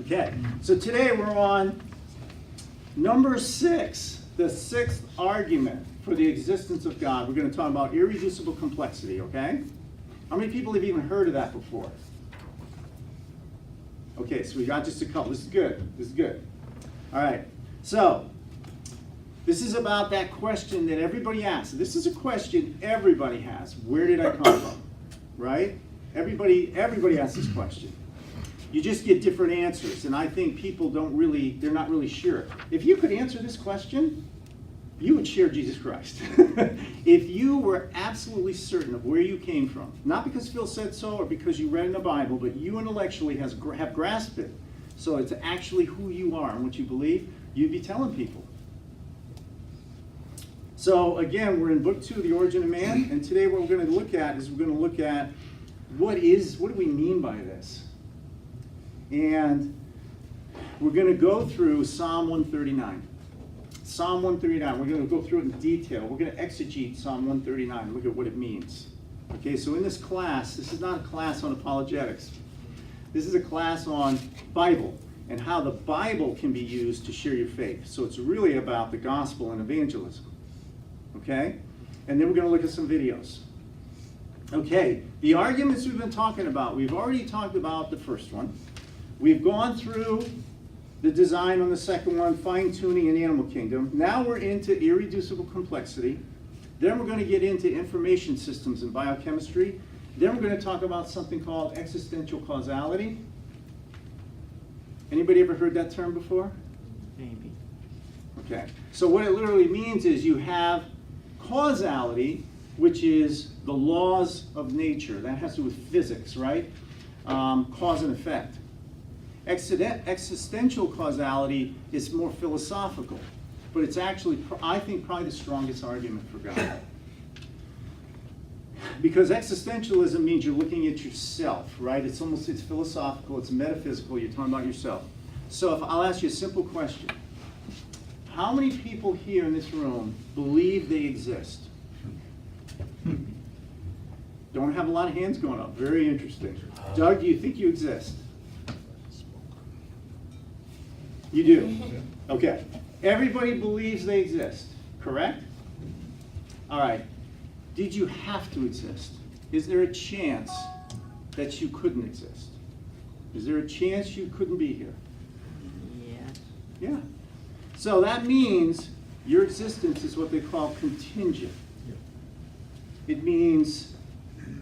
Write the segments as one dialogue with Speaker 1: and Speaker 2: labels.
Speaker 1: Okay, so today we're on number 6, the 6th argument for the existence of God. We're going to talk about irreducible complexity, okay? How many people have even heard of that before? Okay, so we got just a couple. This is good. This is good. All right, so this is about that question that everybody asks. This is a question everybody has. Where did I come from? Right? Everybody asks this question. You just get different answers, and I think people they're not really sure. If you could answer this question, you would share Jesus Christ. If you were absolutely certain of where you came from, not because Phil said so or because you read in the Bible, but you intellectually have grasped it, so it's actually who you are and what you believe, you'd be telling people. So again, we're in book 2 of The Origin of Man, and today what we're going to look at what do we mean by this? And we're going to go through Psalm 139. Psalm 139, we're going to go through it in detail. We're going to exegete Psalm 139, look at what it means. Okay, so in this class, this is not a class on apologetics. This is a class on Bible and how the Bible can be used to share your faith. So it's really about the gospel and evangelism. Okay? And then we're going to look at some videos. Okay, the arguments we've been talking about, we've already talked about the first one. We've gone through the design on the second one, fine-tuning in Animal Kingdom. Now we're into irreducible complexity. Then we're going to get into information systems and biochemistry. Then we're going to talk about something called existential causality. Anybody ever heard that term before?
Speaker 2: Maybe.
Speaker 1: Okay, so what it literally means is you have causality, which is the laws of nature. That has to do with physics, right? Cause and effect. Existential causality is more philosophical, but it's actually, I think, probably the strongest argument for God. Because existentialism means you're looking at yourself, right? It's philosophical, it's metaphysical, you're talking about yourself. So if I'll ask you a simple question. How many people here in this room believe they exist? Don't have a lot of hands going up. Very interesting. Doug, do you think you exist? You do? Okay. Everybody believes they exist, correct? All right. Did you have to exist? Is there a chance that you couldn't exist? Is there a chance you couldn't be here?
Speaker 2: Yeah.
Speaker 1: Yeah. So that means your existence is what they call contingent. It means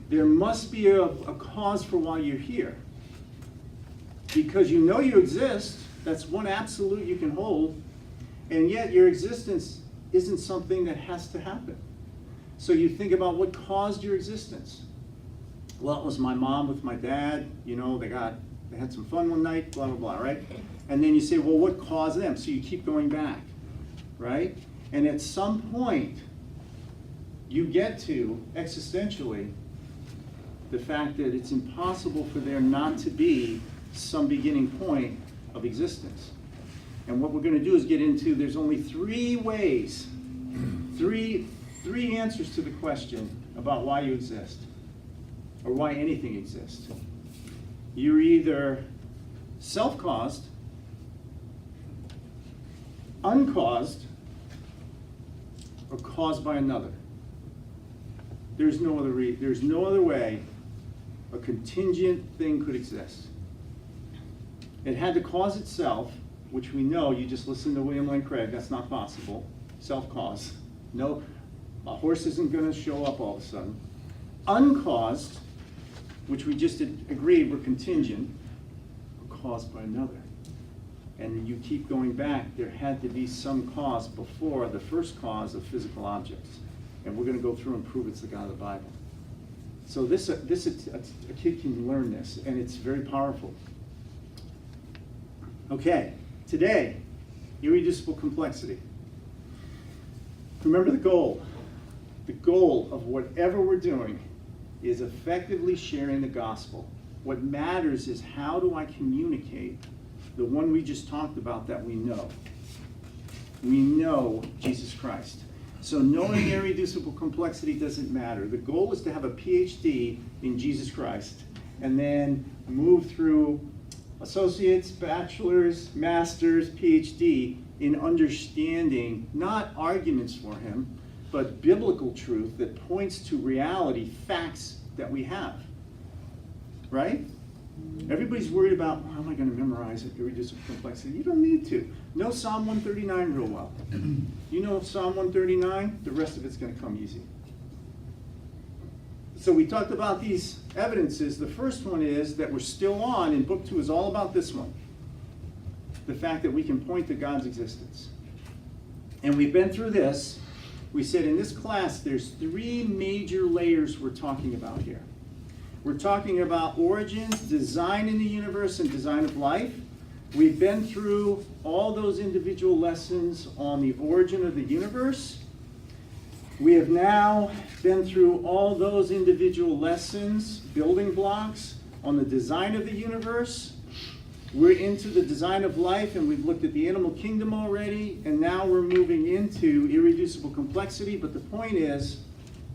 Speaker 1: there must be a cause for why you're here. Because you know you exist, that's one absolute you can hold, and yet your existence isn't something that has to happen. So you think about what caused your existence. Well, it was my mom with my dad, you know, they had some fun one night, blah, blah, blah, right? And then you say, well, what caused them? So you keep going back, right? And at some point, you get to, existentially, the fact that it's impossible for there not to be some beginning point of existence. And what we're going to do is get into, there's only 3 ways, three answers to the question about why you exist, or why anything exists. You're either self-caused, uncaused, or caused by another. There's no other way a contingent thing could exist. It had to cause itself, which we know, you just listen to William Lane Craig, that's not possible. Self-cause. No, a horse isn't going to show up all of a sudden. Uncaused, which we just agreed were contingent, or caused by another. And you keep going back, there had to be some cause before the first cause of physical objects. And we're going to go through and prove it's the God of the Bible. So a kid can learn this, and it's very powerful. Okay, today, irreducible complexity. Remember the goal. The goal of whatever we're doing is effectively sharing the gospel. What matters is how do I communicate the one we just talked about that we know. We know Jesus Christ. So knowing irreducible complexity doesn't matter. The goal is to have a PhD in Jesus Christ and then move through associates, bachelor's, master's, PhD in understanding not arguments for him, but biblical truth that points to reality, facts that we have. Right? Everybody's worried about, how am I going to memorize it, irreducible complexity? You don't need to. Know Psalm 139 real well. You know Psalm 139, the rest of it's going to come easy. So we talked about these evidences. The first one is that we're still on, and book 2 is all about this one. The fact that we can point to God's existence. And we've been through this. We said in this class there's 3 major layers we're talking about here. We're talking about origins, design in the universe, and design of life. We've been through all those individual lessons on the origin of the universe. We have now been through all those individual lessons, building blocks, on the design of the universe. We're into the design of life, and we've looked at the animal kingdom already, and now we're moving into irreducible complexity. But the point is,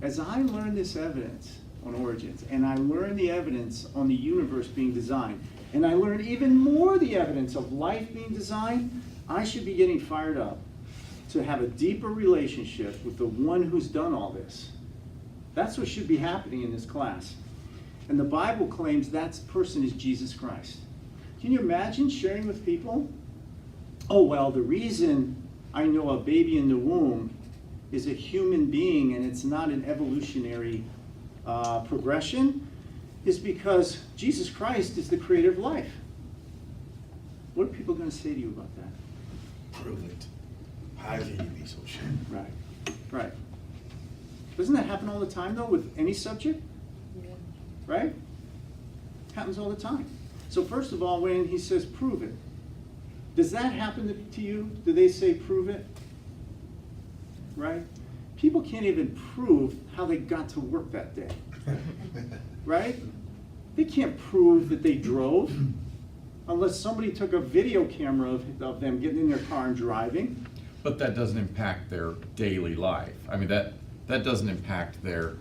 Speaker 1: as I learn this evidence on origins, and I learn the evidence on the universe being designed, and I learn even more the evidence of life being designed, I should be getting fired up to have a deeper relationship with the one who's done all this. That's what should be happening in this class. And the Bible claims that person is Jesus Christ. Can you imagine sharing with people? Oh, well, the reason I know a baby in the womb is a human being and it's not an evolutionary progression is because Jesus Christ is the creator of life. What are people going to say to you about that?
Speaker 3: Prove it. How can you be so sure?
Speaker 1: Right, right. Doesn't that happen all the time, though, with any subject?
Speaker 4: Yeah.
Speaker 1: Right? Happens all the time. So first of all, when he says prove it, does that happen to you? Do they say prove it? Right? People can't even prove how they got to work that day. Right? They can't prove that they drove unless somebody took a video camera of them getting in their car and driving.
Speaker 5: But that doesn't impact their daily life. I mean, that doesn't impact their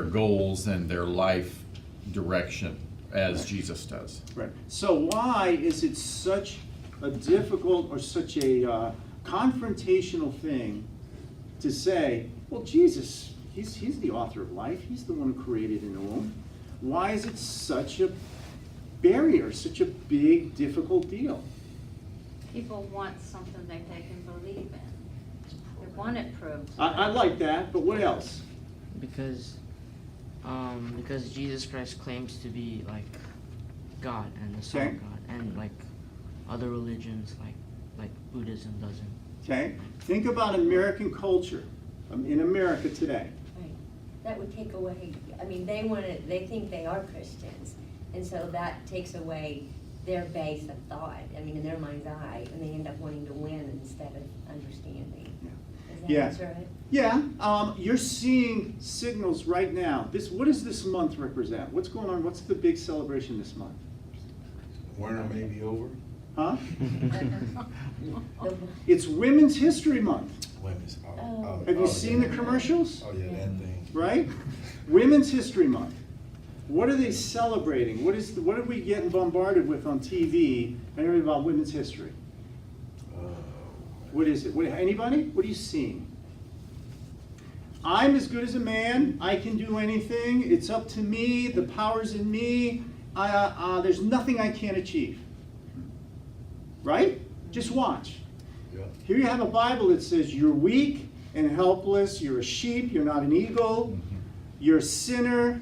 Speaker 5: goals and their life direction as Jesus does.
Speaker 1: Right. So why is it such a difficult or such a confrontational thing to say, well, Jesus, he's the author of life. He's the one who created in the womb. Why is it such a barrier, such a big, difficult deal?
Speaker 4: People want something that they can believe in. They want it proved.
Speaker 1: I like that, but what else?
Speaker 2: Because Jesus Christ claims to be like God and the Son
Speaker 1: Okay.
Speaker 2: of God, and like other religions like Buddhism doesn't.
Speaker 1: Okay? Think about American culture in America today.
Speaker 6: Right. That would take away, I mean, they think they are Christians, and so that takes away their base of thought, I mean, in their mind's eye, and they end up wanting to win instead of understanding. Does that
Speaker 1: Yeah.
Speaker 6: answer it?
Speaker 1: Yeah, you're seeing signals right now. What does this month represent? What's going on? What's the big celebration this month?
Speaker 3: Winter may be over.
Speaker 1: Huh?
Speaker 6: The-
Speaker 1: It's Women's History Month,
Speaker 3: Women's.
Speaker 6: Oh.
Speaker 1: Have you seen the commercials?
Speaker 3: Oh, yeah, that thing.
Speaker 1: right? Women's History Month. What are they celebrating? What are we getting bombarded with on TV and everything about women's history? What is it? Anybody? What are you seeing? I'm as good as a man. I can do anything. It's up to me. The power's in me. There's nothing I can't achieve. Right? Just watch.
Speaker 3: Yeah.
Speaker 1: Here you have a Bible that says you're weak and helpless. You're a sheep. You're not an eagle. You're a sinner.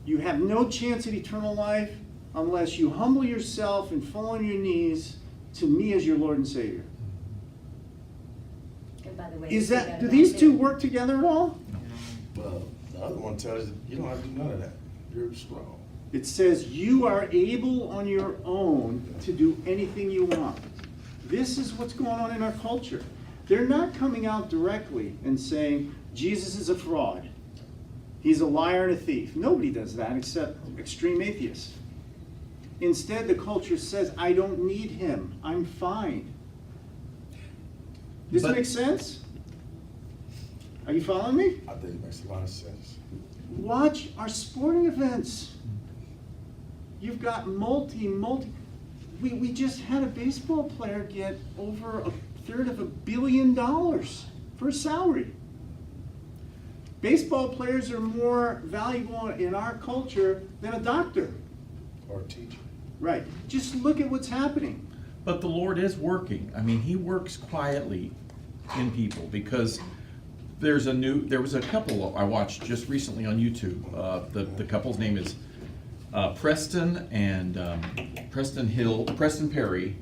Speaker 1: You have no chance at eternal life unless you humble yourself and fall on your knees to me as your Lord and Savior.
Speaker 6: And by the way,
Speaker 1: Is
Speaker 6: they
Speaker 1: that,
Speaker 6: got
Speaker 1: do
Speaker 6: it
Speaker 1: these
Speaker 6: out
Speaker 1: two
Speaker 6: there.
Speaker 1: work together at all?
Speaker 3: Well, the other one tells you, you don't have to do none of that. You're strong.
Speaker 1: It says you are able on your own to do anything you want. This is what's going on in our culture. They're not coming out directly and saying, Jesus is a fraud. He's a liar and a thief. Nobody does that except extreme atheists. Instead, the culture says, I don't need him. I'm fine. This
Speaker 5: But-
Speaker 1: makes sense? Are you following me?
Speaker 3: I think it makes a lot of sense.
Speaker 1: Watch our sporting events. You've got we just had a baseball player get over $1/3 billion for a salary. Baseball players are more valuable in our culture than a doctor.
Speaker 3: Or a teacher.
Speaker 1: Right. Just look at what's happening.
Speaker 5: But the Lord is working. I mean, he works quietly in people, because there was a couple I watched just recently on YouTube. The couple's name is Preston and Preston Perry.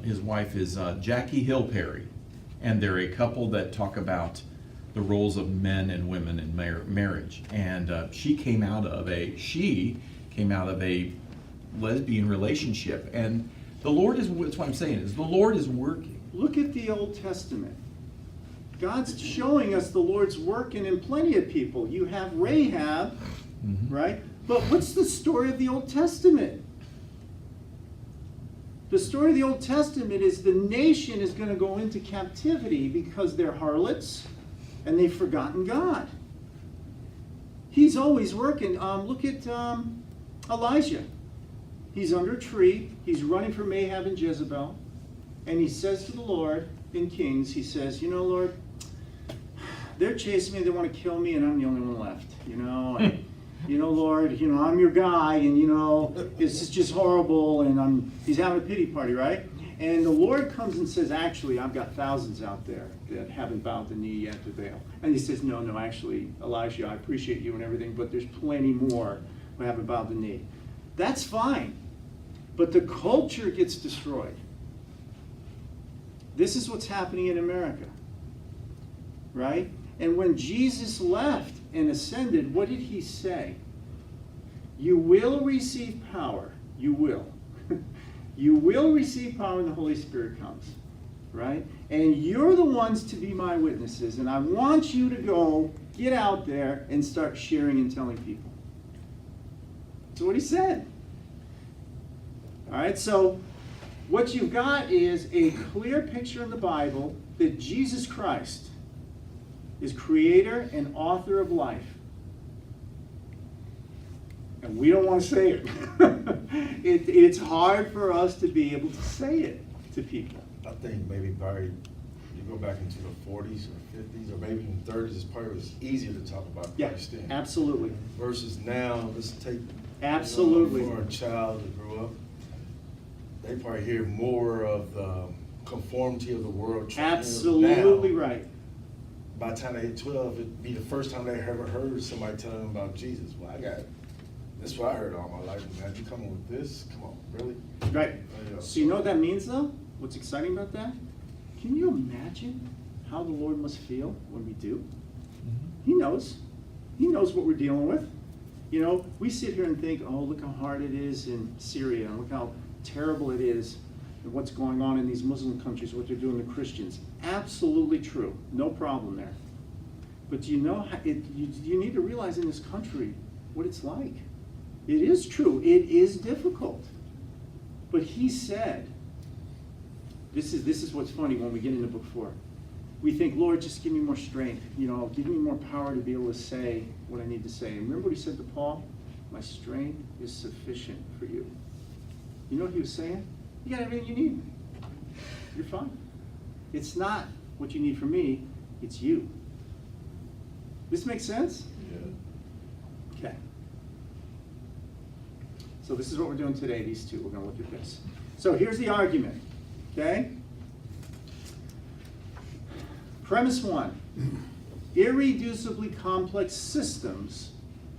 Speaker 5: His wife is Jackie Hill Perry, and they're a couple that talk about the roles of men and women in marriage. And she came out of a lesbian relationship, and the Lord is. That's what I'm saying is the Lord is working.
Speaker 1: Look at the Old Testament. God's showing us the Lord's working in plenty of people. You have Rahab, right? But what's the story of the Old Testament? The story of the Old Testament is the nation is going to go into captivity because they're harlots and they've forgotten God. He's always working. Look at Elijah. He's under a tree. He's running from Ahab and Jezebel. And he says to the Lord in Kings, he says, Lord, they're chasing me. They want to kill me, and I'm the only one left. And, Lord, I'm your guy, and, this is just horrible. And he's having a pity party, right? And the Lord comes and says, actually, I've got thousands out there that haven't bowed the knee yet to Baal. And he says, no, actually, Elijah, I appreciate you and everything, but there's plenty more who haven't bowed the knee. That's fine. But the culture gets destroyed. This is what's happening in America, right? And when Jesus left and ascended, what did he say? You will receive power. You will. You will receive power when the Holy Spirit comes, right? And you're the ones to be my witnesses, and I want you to go get out there and start sharing and telling people. That's what he said. All right, so what you've got is a clear picture in the Bible that Jesus Christ is creator and author of life. And we don't want to say it. It's hard for us to be able to say it to people.
Speaker 3: I think maybe probably you go back into the 40s or 50s or maybe even 30s, it probably was easier to talk about Christ then.
Speaker 1: Absolutely.
Speaker 3: Versus now, let's take
Speaker 1: Absolutely.
Speaker 3: For a child to grow up, they probably hear more of the conformity of the world.
Speaker 1: Absolutely
Speaker 3: now,
Speaker 1: right.
Speaker 3: By the time they hit 12, it'd be the first time they ever heard somebody tell them about Jesus. Well, that's what I heard all my life. Man, you coming with this? Come on, really?
Speaker 1: Right. So you know what that means, though? What's exciting about that? Can you imagine how the Lord must feel when we do? He knows. He knows what we're dealing with. We sit here and think, oh, look how hard it is in Syria, and look how terrible it is, and what's going on in these Muslim countries, what they're doing to Christians. Absolutely true. No problem there. But you need to realize in this country what it's like. It is true. It is difficult. But he said, this is what's funny when we get into book 4. We think, Lord, just give me more strength. Give me more power to be able to say what I need to say. And remember what he said to Paul? My strength is sufficient for you. You know what he was saying? You got everything you need. You're fine. It's not what you need from me, it's you. This makes sense?
Speaker 3: Yeah.
Speaker 1: Okay. So this is what we're doing today, these two. We're going to look at this. So here's the argument, okay? Premise 1. Irreducibly complex systems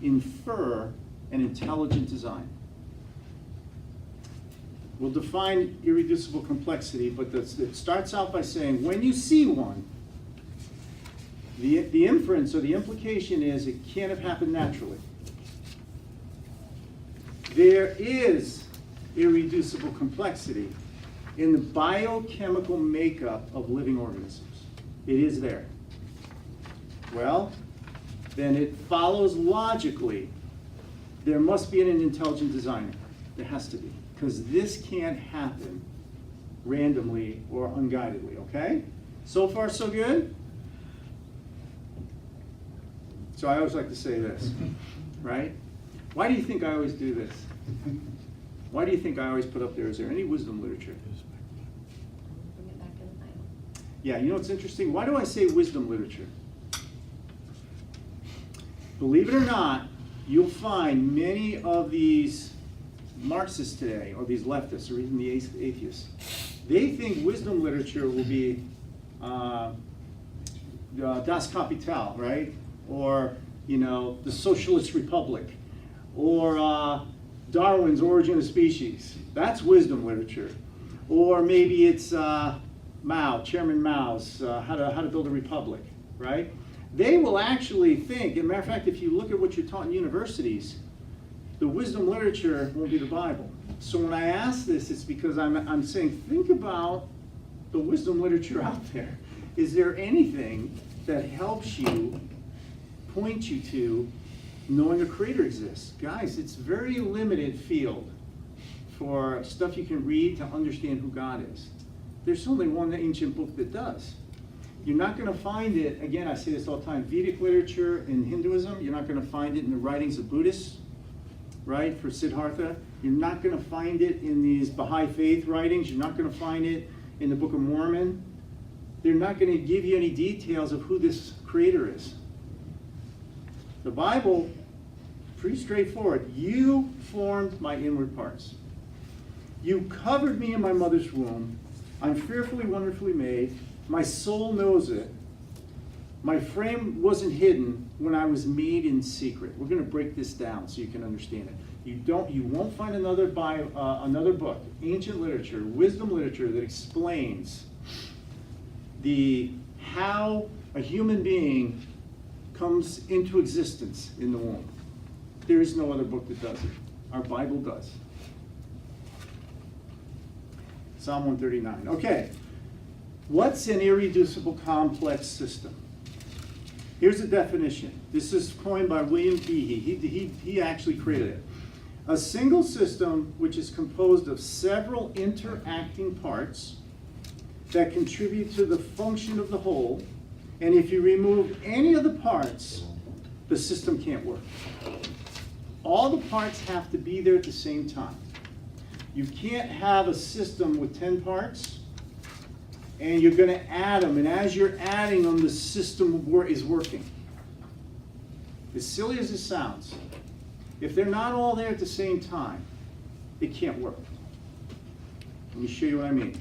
Speaker 1: infer an intelligent design. We'll define irreducible complexity, but it starts out by saying when you see one, the inference or the implication is it can't have happened naturally. There is irreducible complexity in the biochemical makeup of living organisms. It is there. Well, then it follows logically there must be an intelligent designer. There has to be. Because this can't happen randomly or unguidedly, okay? So far, so good? So I always like to say this, right? Why do you think I always do this? Why do you think I always put up there, is there any wisdom literature?
Speaker 6: Bring it back to the Bible.
Speaker 1: Yeah, you know what's interesting? Why do I say wisdom literature? Believe it or not, you'll find many of these Marxists today, or these leftists, or even the atheists, they think wisdom literature will be Das Kapital, right? Or, you know, the Socialist Republic, or Darwin's Origin of Species. That's wisdom literature. Or maybe it's Mao, Chairman Mao's How to Build a Republic, right? They will actually think, as a matter of fact, if you look at what you're taught in universities, the wisdom literature won't be the Bible. So when I ask this, it's because I'm saying, think about the wisdom literature out there. Is there anything that helps you, point you to knowing a creator exists? Guys, it's a very limited field for stuff you can read to understand who God is. There's only one ancient book that does. You're not going to find it, again, I say this all the time, Vedic literature in Hinduism, you're not going to find it in the writings of Buddhists, right, for Siddhartha. You're not going to find it in these Baha'i faith writings. You're not going to find it in the Book of Mormon. They're not going to give you any details of who this creator is. The Bible, pretty straightforward. You formed my inward parts. You covered me in my mother's womb. I'm fearfully, wonderfully made. My soul knows it. My frame wasn't hidden when I was made in secret. We're going to break this down so you can understand it. You won't find another book, ancient literature, wisdom literature that explains how a human being comes into existence in the womb. There is no other book that does it. Our Bible does. Psalm 139. Okay. What's an irreducible complex system? Here's a definition. This is coined by William Behe. He actually created it. A single system which is composed of several interacting parts that contribute to the function of the whole, and if you remove any of the parts, the system can't work. All the parts have to be there at the same time. You can't have a system with 10 parts, and you're going to add them, and as you're adding them, the system is working. As silly as it sounds, if they're not all there at the same time, it can't work. Let me show you what I mean.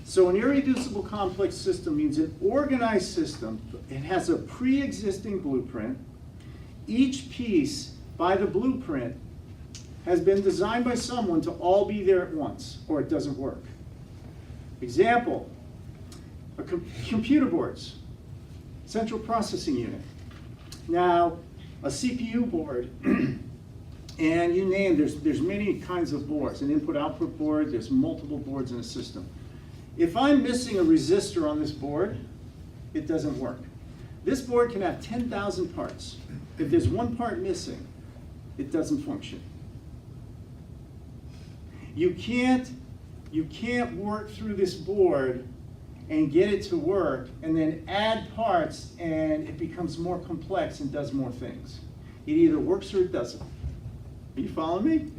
Speaker 1: So an irreducible complex system means an organized system. It has a pre-existing blueprint. Each piece by the blueprint has been designed by someone to all be there at once, or it doesn't work. Example, computer boards, central processing unit. Now, a CPU board, and you name, there's many kinds of boards, an input-output board, there's multiple boards in a system. If I'm missing a resistor on this board, it doesn't work. This board can have 10,000 parts. If there's one part missing, it doesn't function. You can't work through this board and get it to work and then add parts and it becomes more complex and does more things. It either works or it doesn't. Are you following me?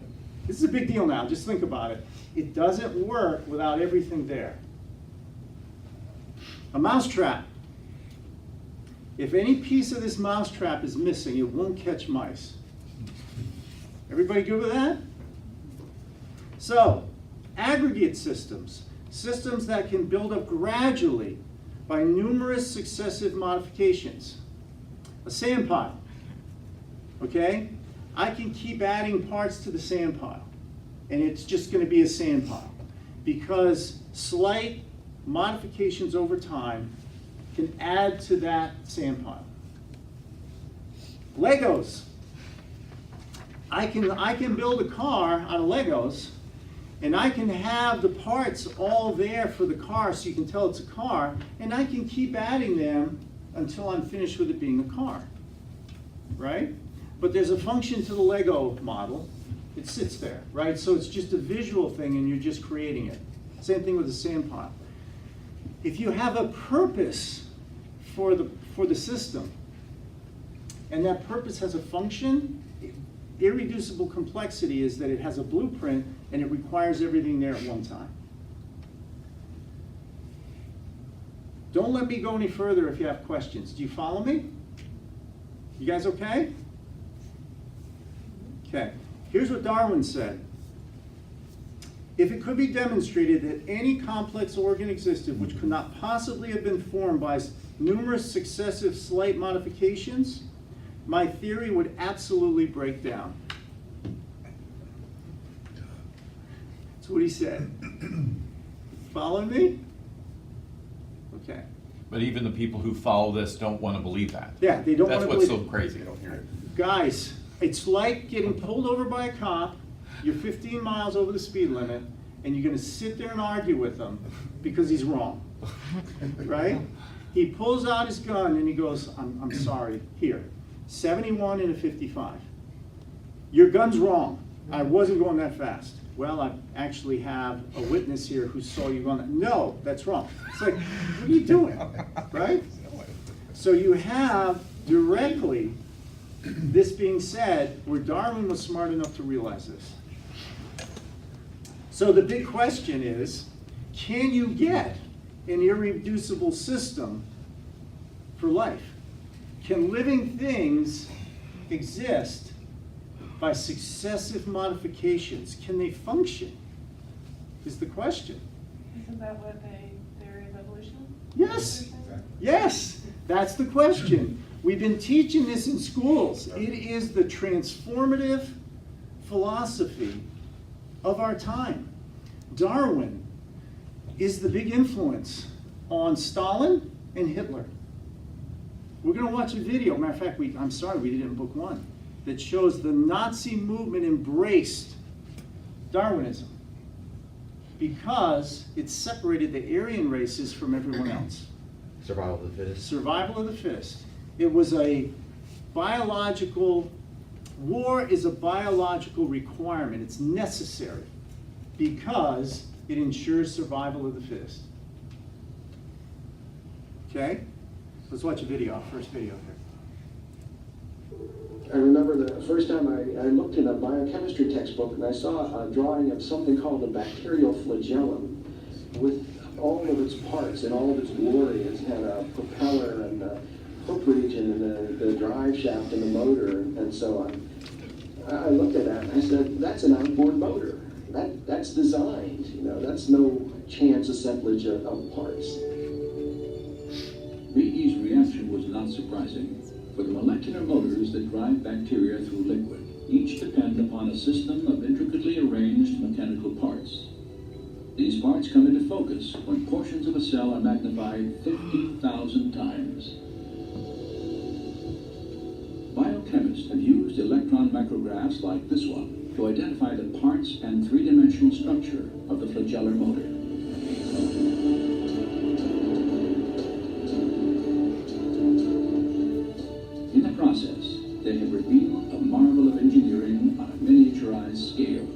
Speaker 1: This is a big deal now, just think about it. It doesn't work without everything there. A mousetrap. If any piece of this mousetrap is missing, it won't catch mice. Everybody good with that? So, aggregate systems, systems that can build up gradually by numerous successive modifications. A sand pile, okay? I can keep adding parts to the sand pile, and it's just going to be a sand pile because slight modifications over time can add to that sand pile. Legos. I can build a car out of Legos, and I can have the parts all there for the car so you can tell it's a car, and I can keep adding them until I'm finished with it being a car, right? But there's a function to the Lego model. It sits there, right? So it's just a visual thing and you're just creating it. Same thing with the sand pile. If you have a purpose for the system, and that purpose has a function, irreducible complexity is that it has a blueprint and it requires everything there at one time. Don't let me go any further if you have questions. Do you follow me? You guys okay? Okay. Here's what Darwin said. If it could be demonstrated that any complex organ existed which could not possibly have been formed by numerous successive slight modifications, my theory would absolutely break down. That's what he said. Follow me? Okay.
Speaker 5: But even the people who follow this don't want to believe that.
Speaker 1: Yeah, they don't want
Speaker 5: That's
Speaker 1: to
Speaker 5: what's
Speaker 1: believe
Speaker 5: so crazy. I don't hear it.
Speaker 1: Guys, it's like getting pulled over by a cop, you're 15 miles over the speed limit, and you're gonna sit there and argue with him because he's wrong, right? He pulls out his gun and he goes, I'm sorry, here, 71 and a 55. Your gun's wrong, I wasn't going that fast. Well, I actually have a witness here who saw you going that. No, that's wrong. It's like, what are you doing, right? So you have directly this being said, where Darwin was smart enough to realize this. So the big question is, can you get an irreducible system for life? Can living things exist by successive modifications? Can they function? Is the question.
Speaker 7: Isn't that what a theory of evolution?
Speaker 1: Yes. Yes, that's the question. We've been teaching this in schools. It is the transformative philosophy of our time. Darwin is the big influence on Stalin and Hitler. We're going to watch a video. Matter of fact, I'm sorry we did it in book 1, that shows the Nazi movement embraced Darwinism because it separated the Aryan races from everyone else.
Speaker 8: Survival of the fittest.
Speaker 1: Survival of the fittest. It was a biological, war is a biological requirement. It's necessary because it ensures survival of the fittest. Okay? Let's watch a video, first video here.
Speaker 9: I remember the first time I looked in a biochemistry textbook and I saw a drawing of something called a bacterial flagellum with all of its parts and all of its glory. It had a propeller and a hook region and the drive shaft and the motor and so on. I looked at that and I said, that's an outboard motor. That's designed, that's no chance assemblage of parts.
Speaker 10: Bee's reaction was not surprising, for the molecular motors that drive bacteria through liquid each depend upon a system of intricately arranged mechanical parts. These parts come into focus when portions of a cell are magnified 50,000 times. Biochemists have used electron micrographs like this one to identify the parts and three-dimensional structure of the flagellar motor. In the process, they have revealed a marvel of engineering on a miniaturized scale.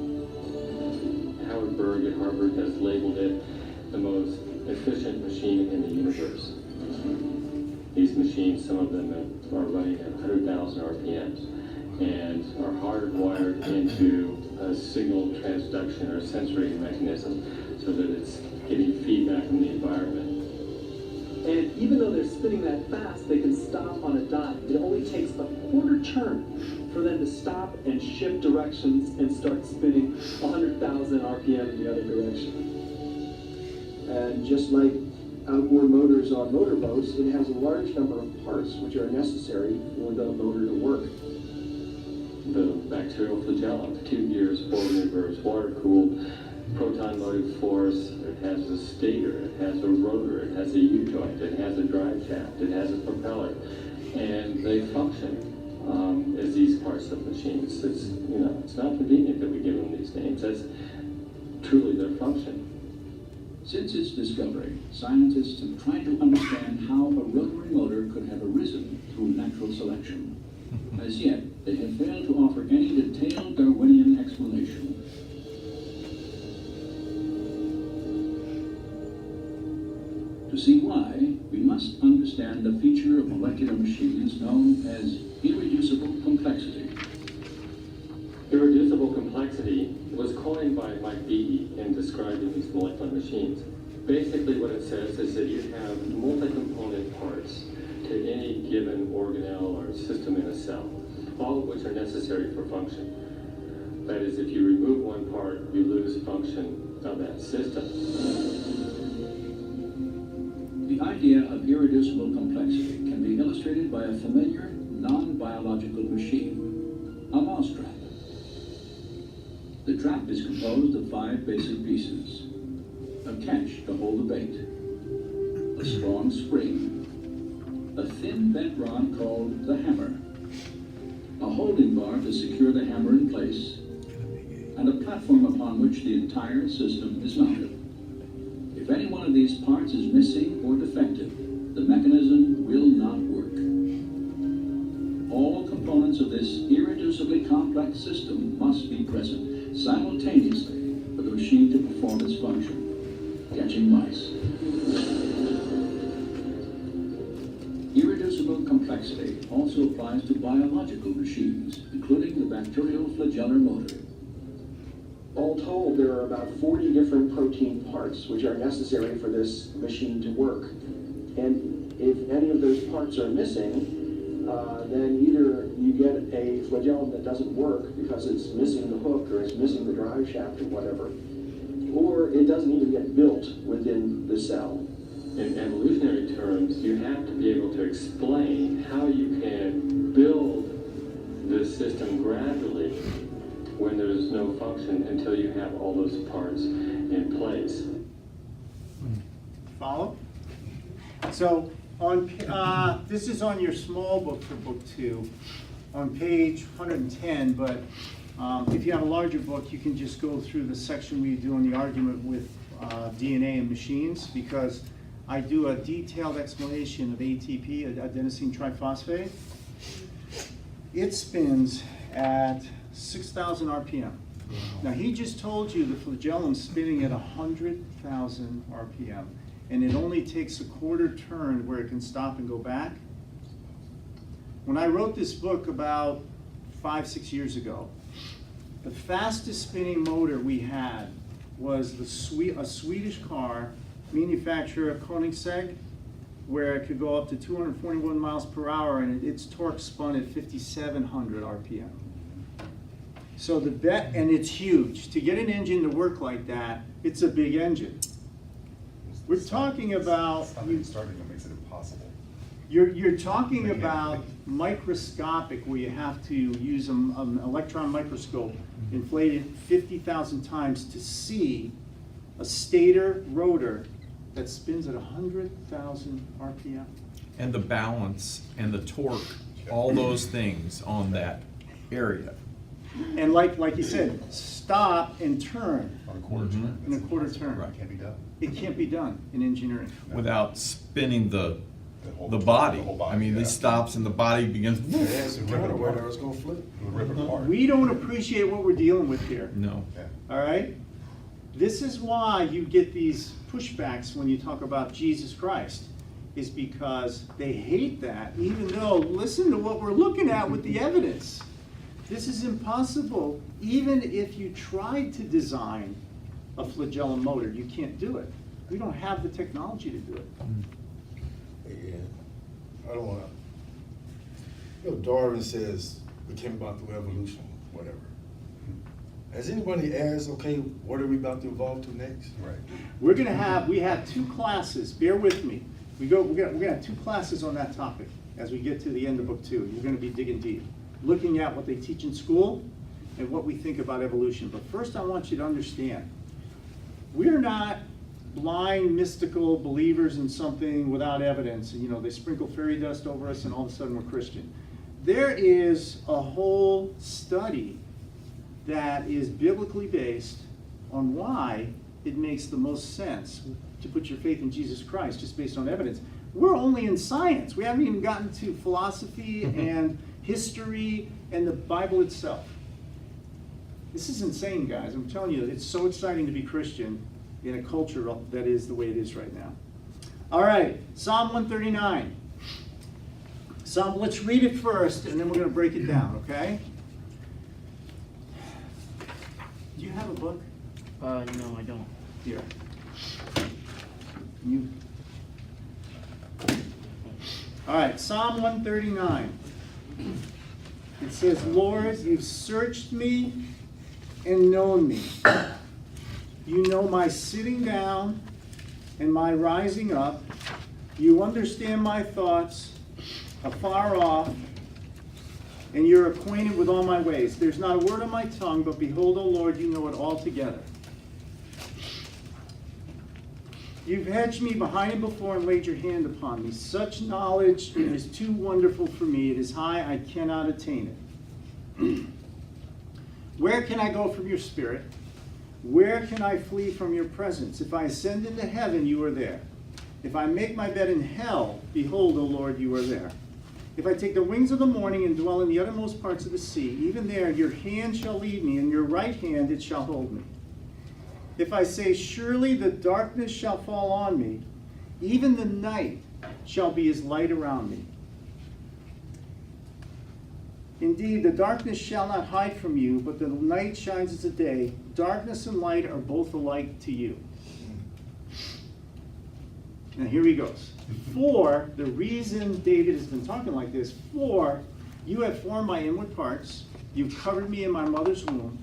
Speaker 11: Howard Berg at Harvard has labeled it the most efficient machine in the universe. These machines, some of them are running at 100,000 RPMs and are hardwired into a signal transduction or sensory mechanism so that it's getting feedback from the environment.
Speaker 12: And even though they're spinning that fast, they can stop on a dime. It only takes a quarter turn for them to stop and shift directions and start spinning 100,000 RPM in the other direction.
Speaker 9: And just like outboard motors on motorboats, it has a large number of parts which are necessary for the motor to work.
Speaker 11: The bacterial flagellum, 2 gears, 4 levers, water-cooled, proton motive force. It has a stator, it has a rotor, it has a U-joint, it has a drive shaft, it has a propeller, and they function as these parts of machines. It's, it's not convenient that we give them these names. That's truly their function.
Speaker 10: Since its discovery, scientists have tried to understand how a rotary motor could have arisen through natural selection. As yet, they have failed to offer any detailed Darwinian explanation. To see why, we must understand a feature of molecular machines known as irreducible complexity.
Speaker 11: complexity was coined by Mike Behe in describing these molecular machines. Basically what it says is that you have multi-component parts to any given organelle or system in a cell, all of which are necessary for function. That is, if you remove one part, you lose function of that system.
Speaker 10: The idea of irreducible complexity can be illustrated by a familiar, non-biological machine, a mousetrap. The trap is composed of 5 basic pieces: a catch to hold the bait, a strong spring, a thin bent rod called the hammer, a holding bar to secure the hammer in place, and a platform upon which the entire system is mounted. If any one of these parts is missing or defective, the mechanism will not work. All components of this irreducibly complex system must be present simultaneously for the machine to perform its function, catching mice. Irreducible complexity also applies to biological machines, including the bacterial flagellar motor.
Speaker 9: All told, there are about 40 different protein parts which are necessary for this machine to work. And if any of those parts are missing, then either you get a flagellum that doesn't work because it's missing the hook or it's missing the drive shaft or whatever, or it doesn't even get built within the cell.
Speaker 11: In evolutionary terms, you have to be able to explain how you can build this system gradually when there's no function until you have all those parts in place.
Speaker 1: Follow? So on this is on your small book for book 2, on page 110. But if you have a larger book, you can just go through the section where you do on the argument with DNA and machines, because I do a detailed explanation of ATP, adenosine triphosphate. It spins at 6,000 RPM. Now he just told you the flagellum's spinning at 100,000 RPM, and it only takes a quarter turn where it can stop and go back. When I wrote this book about 5-6 years ago, the fastest spinning motor we had was a Swedish car, manufacturer Koenigsegg, where it could go up to 241 miles per hour, and its torque spun at 5,700 RPM. So and it's huge. To get an engine to work like that, it's a big engine. We're talking about
Speaker 13: starting that makes it impossible.
Speaker 1: You're talking about microscopic, where you have to use an electron microscope inflated 50,000 times to see a stator rotor that spins at 100,000 RPM.
Speaker 5: And the balance and the torque, all those things on that area.
Speaker 1: And like you said, stop and turn.
Speaker 13: On a quarter turn.
Speaker 1: In a quarter turn.
Speaker 5: Right.
Speaker 13: It can't be done.
Speaker 1: It can't be done in engineering.
Speaker 5: Without spinning the
Speaker 13: whole
Speaker 5: body.
Speaker 13: the whole body,
Speaker 5: I mean,
Speaker 13: yeah.
Speaker 5: it stops and the body begins.
Speaker 3: It has a counterweight or it's gonna flip.
Speaker 13: It would rip it apart.
Speaker 1: We don't appreciate what we're dealing with here.
Speaker 5: No.
Speaker 13: Yeah.
Speaker 1: All right? This is why you get these pushbacks when you talk about Jesus Christ, is because they hate that, even though, listen to what we're looking at with the evidence. This is impossible. Even if you tried to design a flagellum motor, you can't do it. We don't have the technology to do it.
Speaker 3: Yeah, I don't wanna, Darwin says we came about through evolution, whatever. Has anybody asked, okay, what are we about to evolve to next?
Speaker 13: Right.
Speaker 1: We have 2 classes, bear with me. We're gonna have 2 classes on that topic as we get to the end of book 2. You're gonna be digging deep, looking at what they teach in school and what we think about evolution. But first I want you to understand, we're not blind, mystical believers in something without evidence. And, they sprinkle fairy dust over us and all of a sudden we're Christian. There is a whole study that is biblically based on why it makes the most sense to put your faith in Jesus Christ, just based on evidence. We're only in science. We haven't even gotten to philosophy and history and the Bible itself. This is insane, guys. I'm telling you, it's so exciting to be Christian in a culture that is the way it is right now. All right, Psalm 139. Let's read it first, and then we're going to break it down, okay? Do you have a book?
Speaker 2: No, I don't.
Speaker 1: Here. You. All right, Psalm 139. It says, Lord, you've searched me and known me. You know my sitting down and my rising up. You understand my thoughts afar off, and you're acquainted with all my ways. There's not a word on my tongue, but behold, O Lord, you know it altogether. You've hedged me behind and before and laid your hand upon me. Such knowledge is too wonderful for me. It is high, I cannot attain it. Where can I go from your spirit? Where can I flee from your presence? If I ascend into heaven, you are there. If I make my bed in hell, behold, O Lord, you are there. If I take the wings of the morning and dwell in the uttermost parts of the sea, even there your hand shall lead me, and your right hand it shall hold me. If I say, surely the darkness shall fall on me, even the night shall be as light around me. Indeed, the darkness shall not hide from you, but the night shines as the day. Darkness and light are both alike to you. Now here he goes. For, the reason David has been talking like this, for you have formed my inward parts, you've covered me in my mother's womb.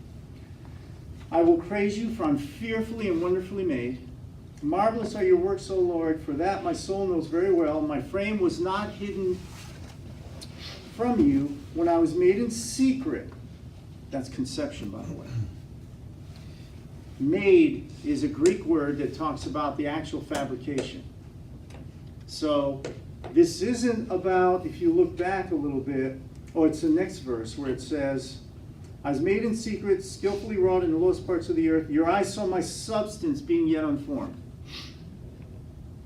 Speaker 1: I will praise you, for I'm fearfully and wonderfully made. Marvelous are your works, O Lord, for that my soul knows very well. My frame was not hidden from you when I was made in secret. That's conception, by the way. Made is a Greek word that talks about the actual fabrication. So this isn't about, if you look back a little bit, it's the next verse where it says, I was made in secret, skillfully wrought in the lowest parts of the earth. Your eyes saw my substance being yet unformed.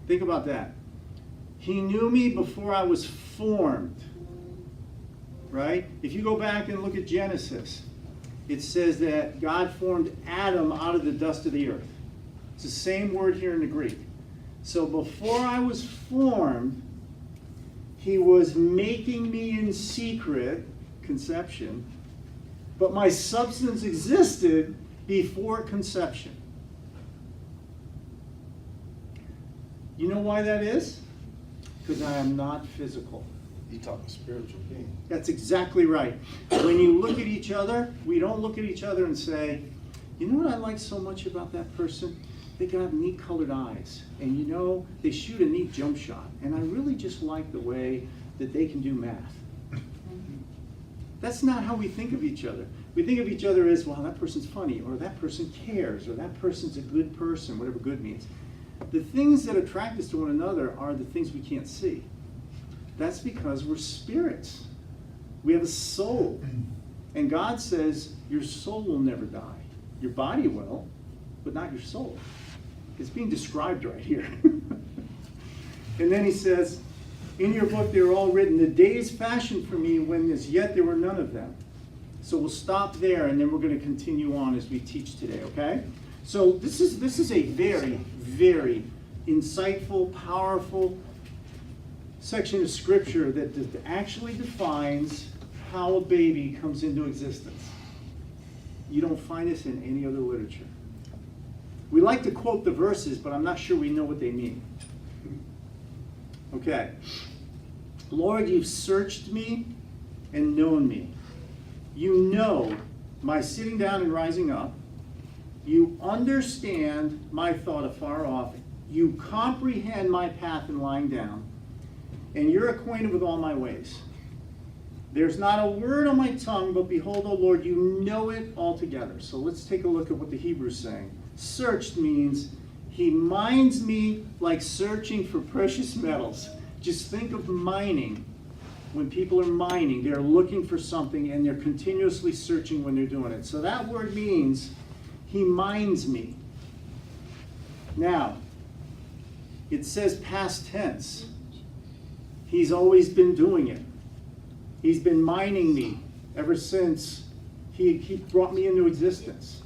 Speaker 1: Think about that. He knew me before I was formed. Right? If you go back and look at Genesis, it says that God formed Adam out of the dust of the earth. It's the same word here in the Greek. So before I was formed, he was making me in secret, conception, but my substance existed before conception. You know why that is? Because I am not physical.
Speaker 3: You're talking spiritual being.
Speaker 1: That's exactly right. When you look at each other, we don't look at each other and say, you know what I like so much about that person? They got neat colored eyes. And you know, they shoot a neat jump shot. And I really just like the way that they can do math. That's not how we think of each other. We think of each other as, well, that person's funny, or that person cares, or that person's a good person, whatever good means. The things that attract us to one another are the things we can't see. That's because we're spirits. We have a soul. And God says, your soul will never die. Your body will, but not your soul. It's being described right here. And then he says, in your book they were all written, the days fashioned for me when as yet there were none of them. So we'll stop there, and then we're going to continue on as we teach today, okay? So this is a very, very insightful, powerful section of scripture that actually defines how a baby comes into existence. You don't find this in any other literature. We like to quote the verses, but I'm not sure we know what they mean. Okay. Lord, you've searched me and known me. You know my sitting down and rising up. You understand my thought afar off. You comprehend my path and lying down. And you're acquainted with all my ways. There's not a word on my tongue, but behold, O Lord, you know it altogether. So let's take a look at what the Hebrew's saying. Searched means he mines me like searching for precious metals. Just think of mining. When people are mining, they're looking for something and they're continuously searching when they're doing it. So that word means he mines me. Now, it says past tense. He's always been doing it. He's been mining me ever since he brought me into existence.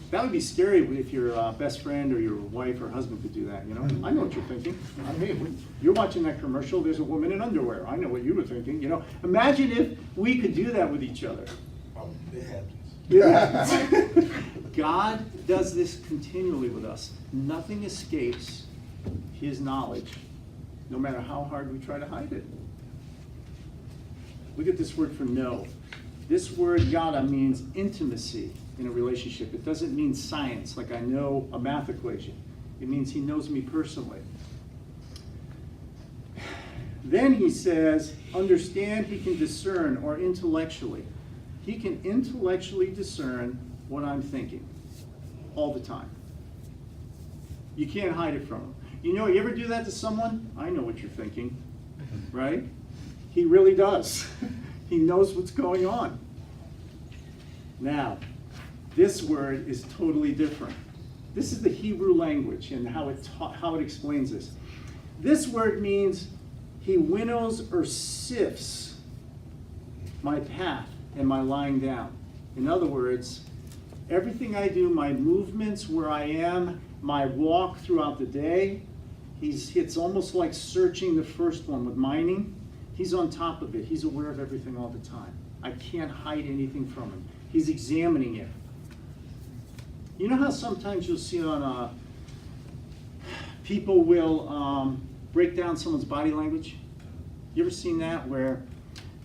Speaker 1: That would be scary if your best friend or your wife or husband could do that, you know? I know what you're thinking. I mean, you're watching that commercial, there's a woman in underwear. I know what you were thinking, you know? Imagine if we could do that with each other.
Speaker 3: It happens.
Speaker 1: Yeah. God does this continually with us. Nothing escapes his knowledge, no matter how hard we try to hide it. Look at this word for know. This word yada means intimacy in a relationship. It doesn't mean science, like I know a math equation. It means he knows me personally. Then he says, understand, he can discern, or intellectually. He can intellectually discern what I'm thinking all the time. You can't hide it from him. You know, you ever do that to someone? I know what you're thinking, right? He really does. He knows what's going on. Now, this word is totally different. This is the Hebrew language and how it explains this. This word means he winnows or sifts my path and my lying down. In other words, everything I do, my movements, where I am, my walk throughout the day, it's almost like searching the first one with mining. He's on top of it. He's aware of everything all the time. I can't hide anything from him. He's examining it. You know how sometimes you'll see on people will break down someone's body language? You ever seen that where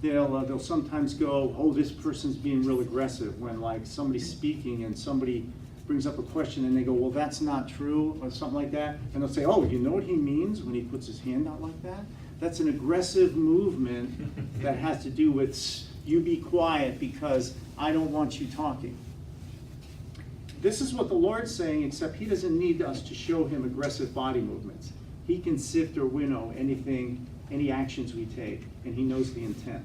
Speaker 1: they'll sometimes go, oh, this person's being real aggressive, when like somebody's speaking and somebody brings up a question and they go, well, that's not true, or something like that. And they'll say, oh, you know what he means when he puts his hand out like that? That's an aggressive movement that has to do with you be quiet because I don't want you talking. This is what the Lord's saying, except he doesn't need us to show him aggressive body movements. He can sift or winnow anything, any actions we take, and he knows the intent.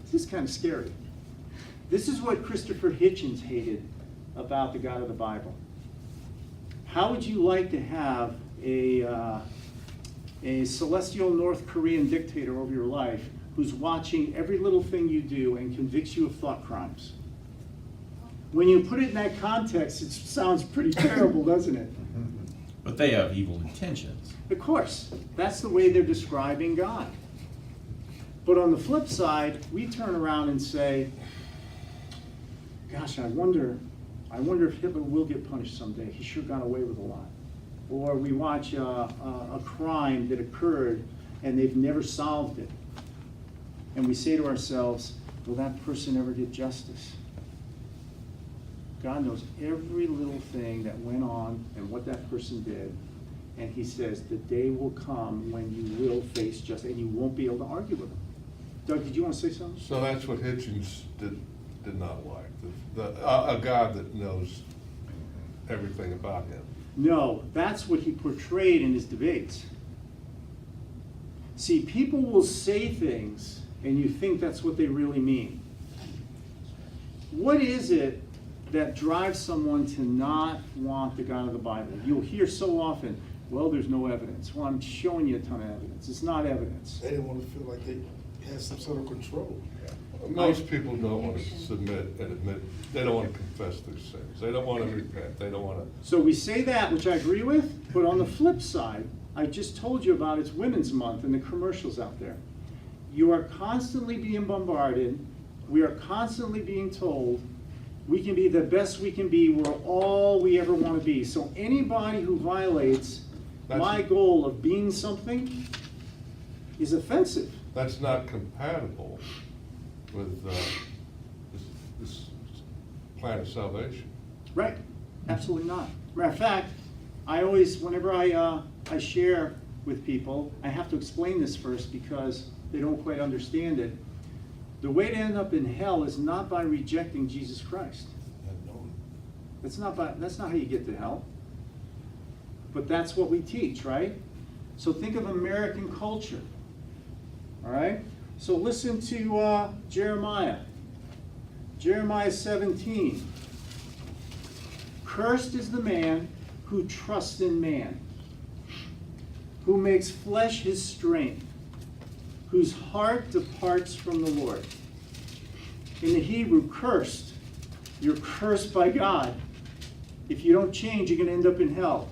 Speaker 1: This is kind of scary. This is what Christopher Hitchens hated about the God of the Bible. How would you like to have a celestial North Korean dictator over your life who's watching every little thing you do and convicts you of thought crimes? When you put it in that context, it sounds pretty terrible, doesn't it?
Speaker 5: But they have evil intentions.
Speaker 1: Of course, that's the way they're describing God. But on the flip side, we turn around and say, gosh, I wonder if Hitler will get punished someday. He sure got away with a lot. Or we watch a crime that occurred and they've never solved it. And we say to ourselves, will that person ever get justice? God knows every little thing that went on and what that person did. And he says, the day will come when you will face justice and you won't be able to argue with him. Doug, did you want to say something?
Speaker 14: So that's what Hitchens did not like, a God that knows everything about him.
Speaker 1: No, that's what he portrayed in his debates. See, people will say things and you think that's what they really mean. What is it that drives someone to not want the God of the Bible? You'll hear so often, well, there's no evidence. Well, I'm showing you a ton of evidence. It's not evidence.
Speaker 3: They didn't want to feel like they had some sort of control.
Speaker 14: Most people don't want to submit and admit, they don't want to confess their sins. They don't want to repent. They don't want to.
Speaker 1: So we say that, which I agree with, but on the flip side, I just told you about it's Women's Month and the commercials out there. You are constantly being bombarded. We are constantly being told we can be the best we can be. We're all we ever want to be. So anybody who violates my goal of being something is offensive.
Speaker 14: That's not compatible with this plan of salvation.
Speaker 1: Right. Absolutely not. Matter of fact, I always, whenever I share with people, I have to explain this first because they don't quite understand it. The way to end up in hell is not by rejecting Jesus Christ. That's not how you get to hell. But that's what we teach, right? So think of American culture. All right? So listen to Jeremiah. Jeremiah 17. Cursed is the man who trusts in man, who makes flesh his strength, whose heart departs from the Lord. In the Hebrew, cursed. You're cursed by God. If you don't change, you're going to end up in hell.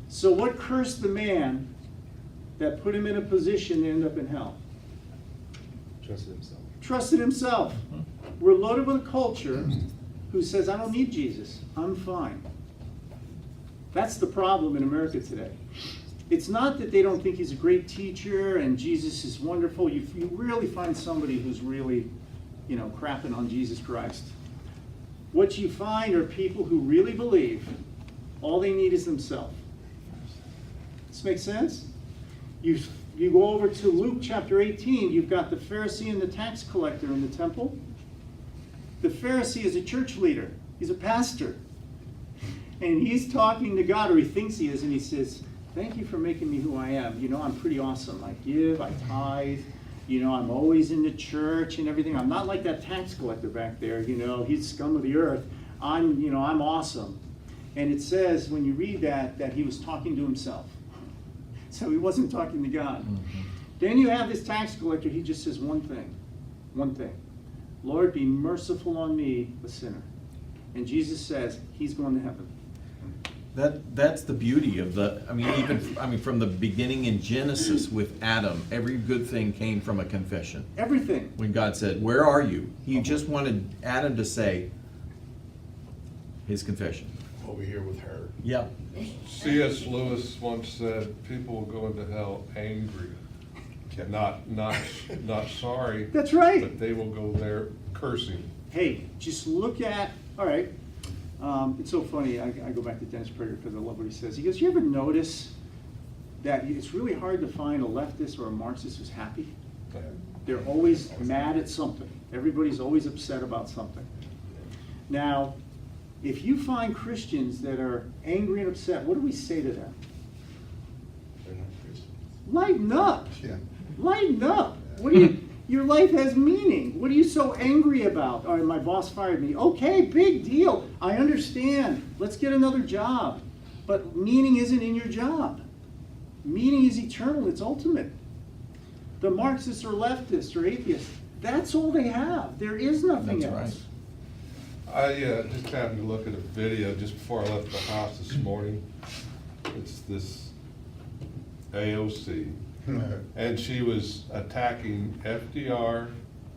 Speaker 1: So what cursed the man that put him in a position to end up in hell?
Speaker 8: Trusted himself.
Speaker 1: Trusted himself. We're loaded with a culture who says, I don't need Jesus, I'm fine. That's the problem in America today. It's not that they don't think he's a great teacher and Jesus is wonderful. You really find somebody who's really, crapping on Jesus Christ. What you find are people who really believe all they need is themselves. This makes sense? You go over to Luke chapter 18, you've got the Pharisee and the tax collector in the temple. The Pharisee is a church leader. He's a pastor. And he's talking to God, or he thinks he is, and he says, thank you for making me who I am. I'm pretty awesome. I give, I tithe, I'm always in the church and everything. I'm not like that tax collector back there, he's scum of the earth. I'm awesome. And it says, when you read that he was talking to himself. So he wasn't talking to God. Mm-hmm. Then you have this tax collector, he just says one thing. Lord, be merciful on me, a sinner. And Jesus says, he's going to heaven.
Speaker 5: That's the beauty of from the beginning in Genesis with Adam, every good thing came from a confession.
Speaker 1: Everything.
Speaker 5: When God said, where are you? He just wanted Adam to say his confession.
Speaker 3: Over here with her.
Speaker 5: Yeah.
Speaker 14: C.S. Lewis once said, people will go into hell angry, not sorry.
Speaker 1: That's right.
Speaker 14: But they will go there cursing.
Speaker 1: Hey, just look at, all right, it's so funny, I go back to Dennis Prager because I love what he says. He goes, you ever notice that it's really hard to find a leftist or a Marxist who's happy? They're always mad at something. Everybody's always upset about something. Now, if you find Christians that are angry and upset, what do we say to them?
Speaker 3: They're not Christians.
Speaker 1: Lighten up.
Speaker 13: Yeah.
Speaker 1: Lighten up. What do you? Your life has meaning. What are you so angry about? All right, my boss fired me. Okay, big deal. I understand. Let's get another job. But meaning isn't in your job. Meaning is eternal. It's ultimate. The Marxists or leftists or atheists, that's all they have. There is nothing else.
Speaker 5: Right.
Speaker 14: I just happened to look at a video just before I left the house this morning. It's this AOC. And she was attacking FDR,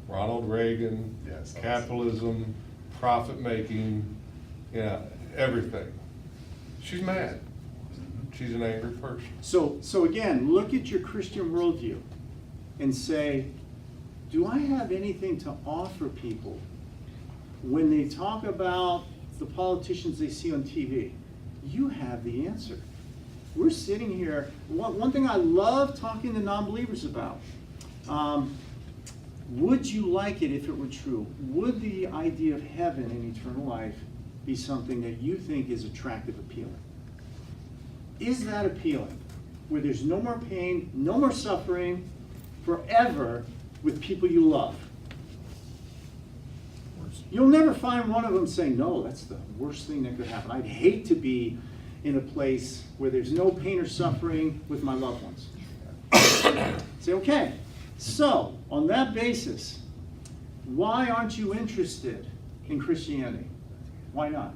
Speaker 14: Ronald Reagan,
Speaker 13: Yes,
Speaker 14: capitalism, profit making, everything. She's mad. She's an angry person.
Speaker 1: So again, look at your Christian worldview and say, do I have anything to offer people when they talk about the politicians they see on TV? You have the answer. We're sitting here. One thing I love talking to non-believers about, would you like it if it were true? Would the idea of heaven and eternal life be something that you think is attractive, appealing? Is that appealing? Where there's no more pain, no more suffering, forever with people you love. You'll never find one of them saying, no, that's the worst thing that could happen. I'd hate to be in a place where there's no pain or suffering with my loved ones. Say, okay, so on that basis, why aren't you interested in Christianity? Why not?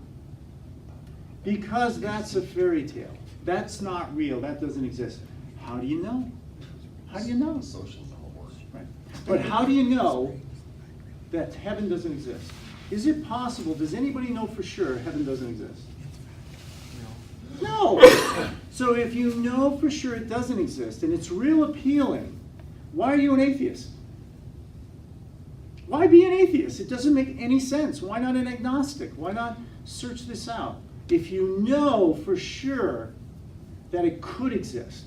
Speaker 1: Because that's a fairy tale. That's not real. That doesn't exist. How do you know? How do you know? Right. But how do you know that heaven doesn't exist? Is it possible? Does anybody know for sure heaven doesn't exist? No. So if you know for sure it doesn't exist and it's real appealing, why are you an atheist? Why be an atheist? It doesn't make any sense. Why not an agnostic? Why not search this out? If you know for sure that it could exist.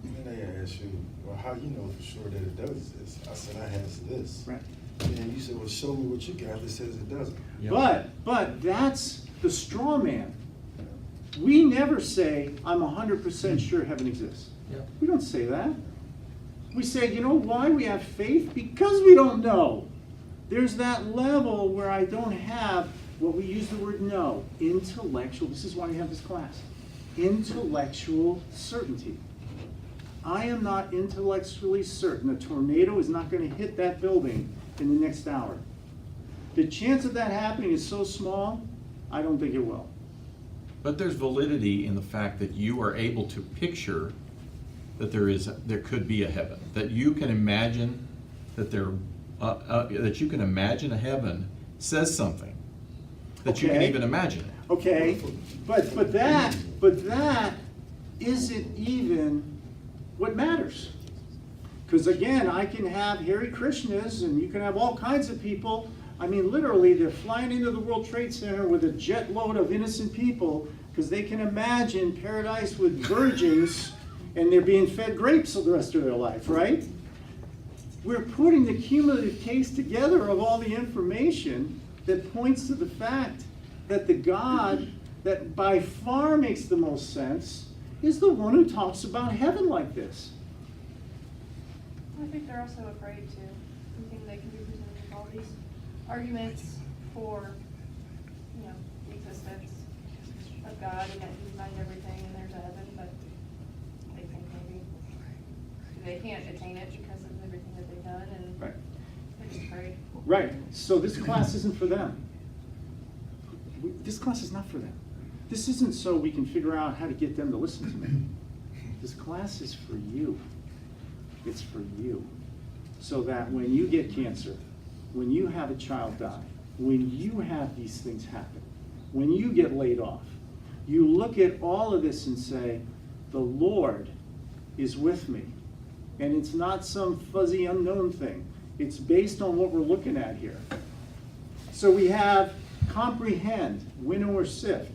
Speaker 3: And then they ask you, well, how you know for sure that it does exist? I said, I have this.
Speaker 1: Right.
Speaker 3: And you said, well, show me what you got that says it doesn't.
Speaker 1: Yep. But that's the straw man. We never say, I'm 100% sure heaven exists.
Speaker 5: Yep.
Speaker 1: We don't say that. We say, you know why we have faith? Because we don't know. There's that level where I don't have what we use the word know, intellectual. This is why we have this class. Intellectual certainty. I am not intellectually certain a tornado is not going to hit that building in the next hour. The chance of that happening is so small, I don't think it will.
Speaker 5: But there's validity in the fact that you are able to picture that there could be a heaven, that you can imagine that there that you can imagine a heaven says something that you can
Speaker 1: Okay.
Speaker 5: even imagine.
Speaker 1: Okay, but that isn't even what matters. Because again, I can have Hare Krishnas and you can have all kinds of people. I mean, literally, they're flying into the World Trade Center with a jet load of innocent people because they can imagine paradise with virgins and they're being fed grapes for the rest of their life, right? We're putting the cumulative case together of all the information that points to the fact that the God that by far makes the most sense is the one who talks about heaven like this.
Speaker 7: I think they're also afraid to. I think they can be presented with all these arguments for, you know, the existence of God and that He designed everything and there's a heaven, but they think maybe they can't attain it because of everything that they've done and
Speaker 1: Right.
Speaker 7: they're just afraid.
Speaker 1: Right, so this class isn't for them. This class is not for them. This isn't so we can figure out how to get them to listen to me. This class is for you. It's for you. So that when you get cancer, when you have a child die, when you have these things happen, when you get laid off, you look at all of this and say, the Lord is with me. And it's not some fuzzy unknown thing. It's based on what we're looking at here. So we have comprehend, winnow or sift.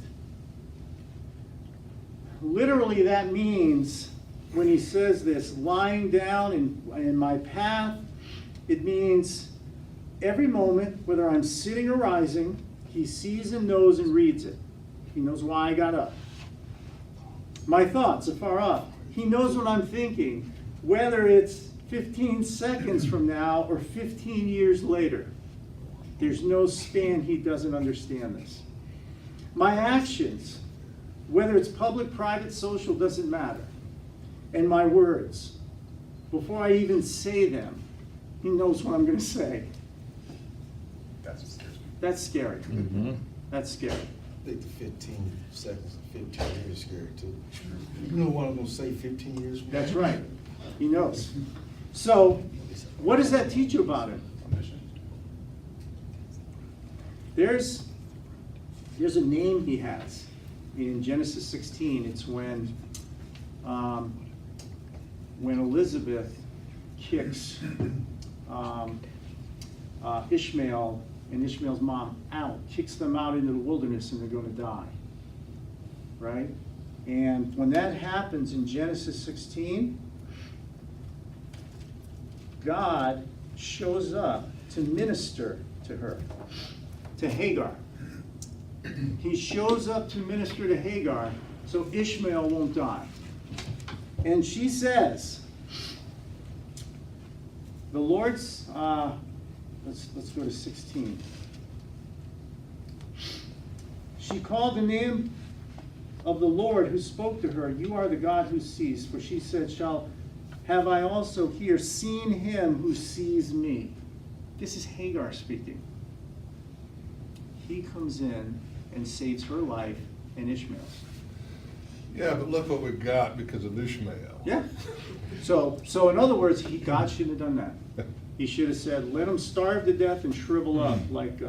Speaker 1: Literally that means, when he says this, lying down in my path, it means every moment, whether I'm sitting or rising, he sees and knows and reads it. He knows why I got up. My thoughts are far off. He knows what I'm thinking, whether it's 15 seconds from now or 15 years later. There's no span he doesn't understand this. My actions, whether it's public, private, social, doesn't matter. And my words, before I even say them, he knows what I'm going to say.
Speaker 13: That's what scares me.
Speaker 1: That's scary.
Speaker 5: Mm-hmm.
Speaker 1: That's scary.
Speaker 3: I think the 15 seconds and 15 years is scary too. You know what I'm gonna say 15 years from now?
Speaker 1: That's right. He knows. So, what does that teach you about him? There's a name he has in Genesis 16. It's when Elizabeth kicks Ishmael and Ishmael's mom out, kicks them out into the wilderness, and they're going to die. Right? And when that happens in Genesis 16, God shows up to minister to her, to Hagar. He shows up to minister to Hagar so Ishmael won't die. And she says, the Lord's, let's go to 16. She called the name of the Lord who spoke to her, you are the God who sees. For she said, have I also here seen him who sees me? This is Hagar speaking. He comes in and saves her life and Ishmael's.
Speaker 14: Yeah, but look what we've got because of Ishmael.
Speaker 1: Yeah. So in other words, God shouldn't have done that. He should have said, let him starve to death and shrivel up like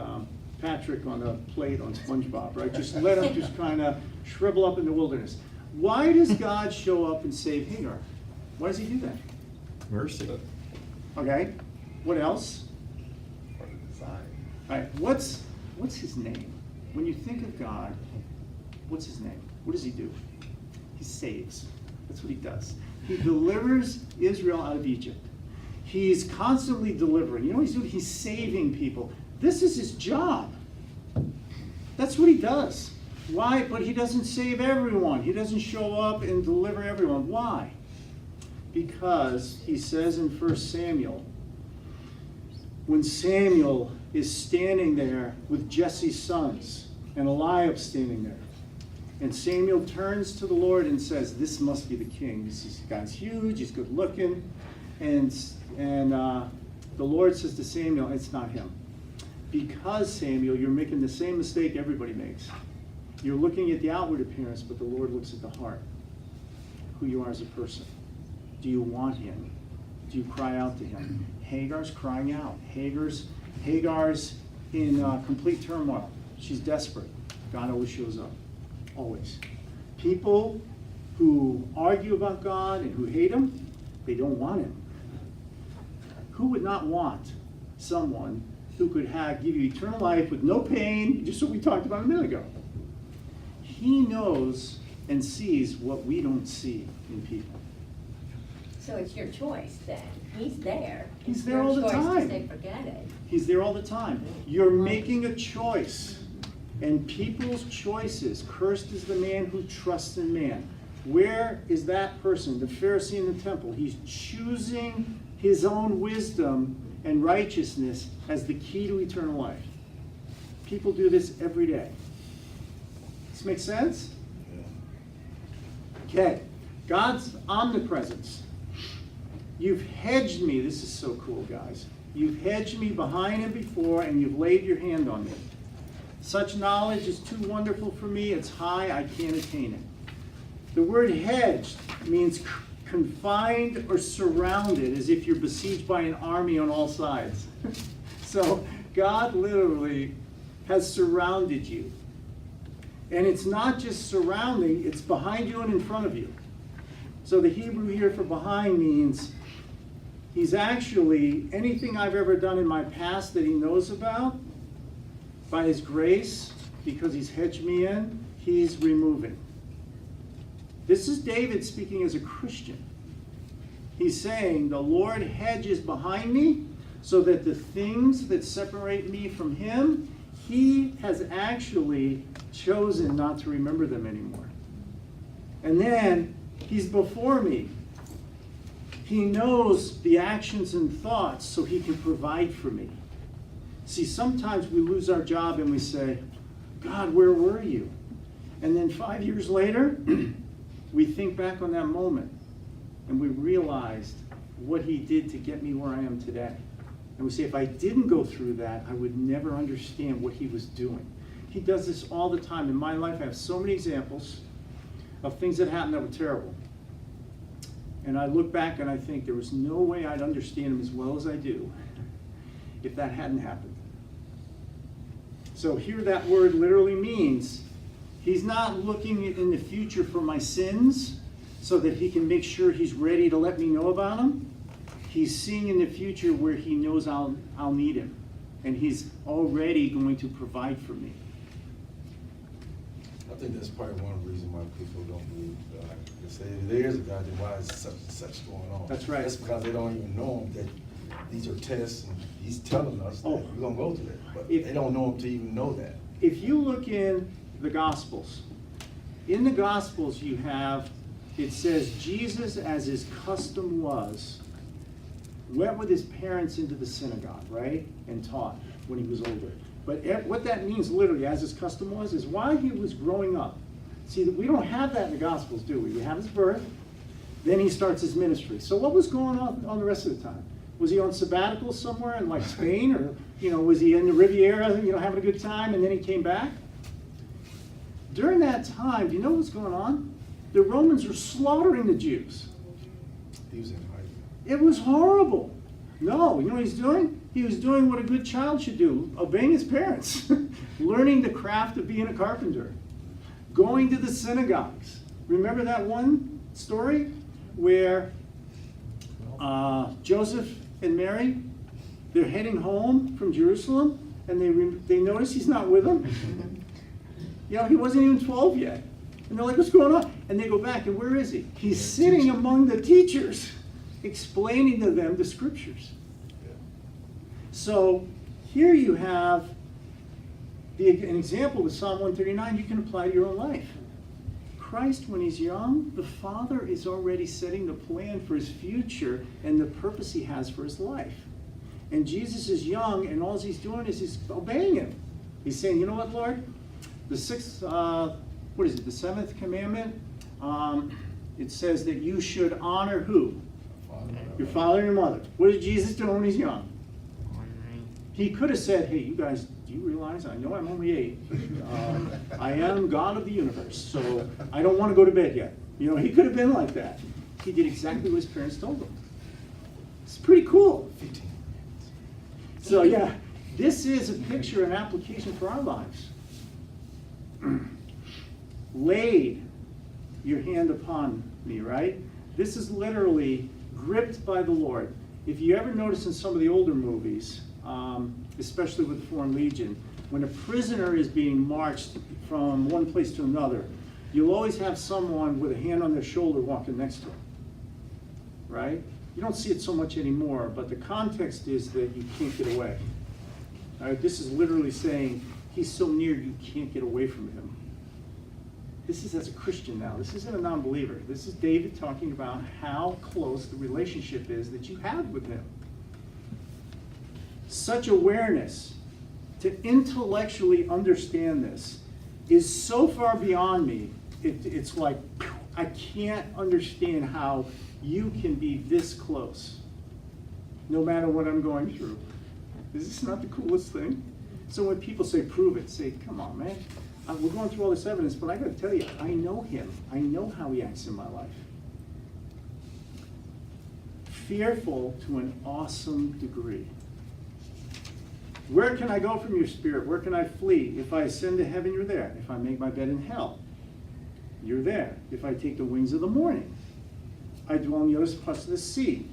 Speaker 1: Patrick on a plate on SpongeBob, right? Just let him just kind of shrivel up in the wilderness. Why does God show up and save Hagar? Why does he do that?
Speaker 5: Mercy.
Speaker 1: Okay. What else?
Speaker 13: Part of the design.
Speaker 1: All right. What's his name? When you think of God, what's his name? What does he do? He saves. That's what he does. He delivers Israel out of Egypt. He's constantly delivering. You know what he's doing? He's saving people. This is his job. That's what he does. Why? But he doesn't save everyone. He doesn't show up and deliver everyone. Why? Because he says in 1 Samuel, when Samuel is standing there with Jesse's sons and Eliab standing there, and Samuel turns to the Lord and says, this must be the king. This guy's huge, he's good looking. And the Lord says to Samuel, it's not him. Because, Samuel, you're making the same mistake everybody makes. You're looking at the outward appearance, but the Lord looks at the heart, who you are as a person. Do you want him? do you cry out to him? Hagar's crying out. Hagar's in complete turmoil. She's desperate. God always shows up. Always. People who argue about God and who hate him, they don't want him. Who would not want someone who could give you eternal life with no pain, just what we talked about a minute ago? He knows and sees what we don't see in people.
Speaker 6: So it's your choice then. He's there.
Speaker 1: He's
Speaker 6: It's
Speaker 1: there
Speaker 6: your
Speaker 1: all the
Speaker 6: choice to
Speaker 1: time.
Speaker 6: say, forget it.
Speaker 1: He's there all the time. You're making a choice. And people's choices, cursed is the man who trusts in man. Where is that person, the Pharisee in the temple? He's choosing his own wisdom and righteousness as the key to eternal life. People do this every day. This make sense? Okay. God's omnipresence. You've hedged me. This is so cool, guys. You've hedged me behind and before, and you've laid your hand on me. Such knowledge is too wonderful for me. It's high. I can't attain it. The word hedged means confined or surrounded, as if you're besieged by an army on all sides. So God literally has surrounded you. And it's not just surrounding, it's behind you and in front of you. So the Hebrew here for behind means he's actually, anything I've ever done in my past that he knows about, by his grace, because he's hedged me in, he's removing. This is David speaking as a Christian. He's saying, the Lord hedges behind me so that the things that separate me from him, he has actually chosen not to remember them anymore. And then he's before me. He knows the actions and thoughts so he can provide for me. See, sometimes we lose our job and we say, God, where were you? And then 5 years later, we think back on that moment and we realized what he did to get me where I am today. And we say, if I didn't go through that, I would never understand what he was doing. He does this all the time. In my life, I have so many examples of things that happened that were terrible. And I look back and I think there was no way I'd understand him as well as I do if that hadn't happened. So here that word literally means he's not looking in the future for my sins so that he can make sure he's ready to let me know about them. He's seeing in the future where he knows I'll need him. And he's already going to provide for me.
Speaker 3: I think that's probably one reason why people don't believe God. They say there is a God, then why is such going on?
Speaker 1: That's right.
Speaker 3: That's because they don't even know him, that these are tests, and he's telling us that we're going to go through that. But they don't know him to even know that.
Speaker 1: If you look in the Gospels, in the Gospels you have, it says, Jesus, as his custom was, went with his parents into the synagogue, right? And taught when he was older. But what that means literally, as his custom was, is while he was growing up. See, we don't have that in the Gospels, do we? We have his birth, then he starts his ministry. So what was going on the rest of the time? Was he on sabbatical somewhere in like Spain, or was he in the Riviera, having a good time, and then he came back? During that time, do you know what's going on? The Romans were slaughtering the Jews.
Speaker 3: He was in hiding.
Speaker 1: It was horrible. No, you know what he's doing? He was doing what a good child should do, obeying his parents, learning the craft of being a carpenter, going to the synagogues. Remember that one story where Joseph and Mary, they're heading home from Jerusalem, and they notice he's not with them. He wasn't even 12 yet. And they're like, what's going on? And they go back, and where is he? He's sitting among the teachers, explaining to them the scriptures. So here you have an example with Psalm 139 you can apply to your own life. Christ, when he's young, the Father is already setting the plan for his future and the purpose he has for his life. And Jesus is young, and all he's doing is he's obeying him. He's saying, you know what, Lord? The seventh commandment? It says that you should honor who? Your father and your mother. What did Jesus do when he's young? He could have said, hey, you guys, do you realize I know I'm only 8. I am God of the universe, so I don't want to go to bed yet. He could have been like that. He did exactly what his parents told him. It's pretty cool. So yeah, this is a picture, an application for our lives. Laid your hand upon me, right? This is literally gripped by the Lord. If you ever notice in some of the older movies, especially with the Foreign Legion, when a prisoner is being marched from one place to another, you'll always have someone with a hand on their shoulder walking next to them, right? You don't see it so much anymore, but the context is that you can't get away. All right, this is literally saying he's so near you can't get away from him. This is as a Christian now. This isn't a non-believer. This is David talking about how close the relationship is that you have with him. Such awareness to intellectually understand this is so far beyond me. It's like, I can't understand how you can be this close, no matter what I'm going through. Is this not the coolest thing? So when people say, prove it, say, come on, man. We're going through all this evidence, but I got to tell you, I know him. I know how he acts in my life. Fearful to an awesome degree. Where can I go from your spirit? Where can I flee? If I ascend to heaven, you're there. If I make my bed in hell, you're there. If I take the wings of the morning, I dwell in the other parts of the sea.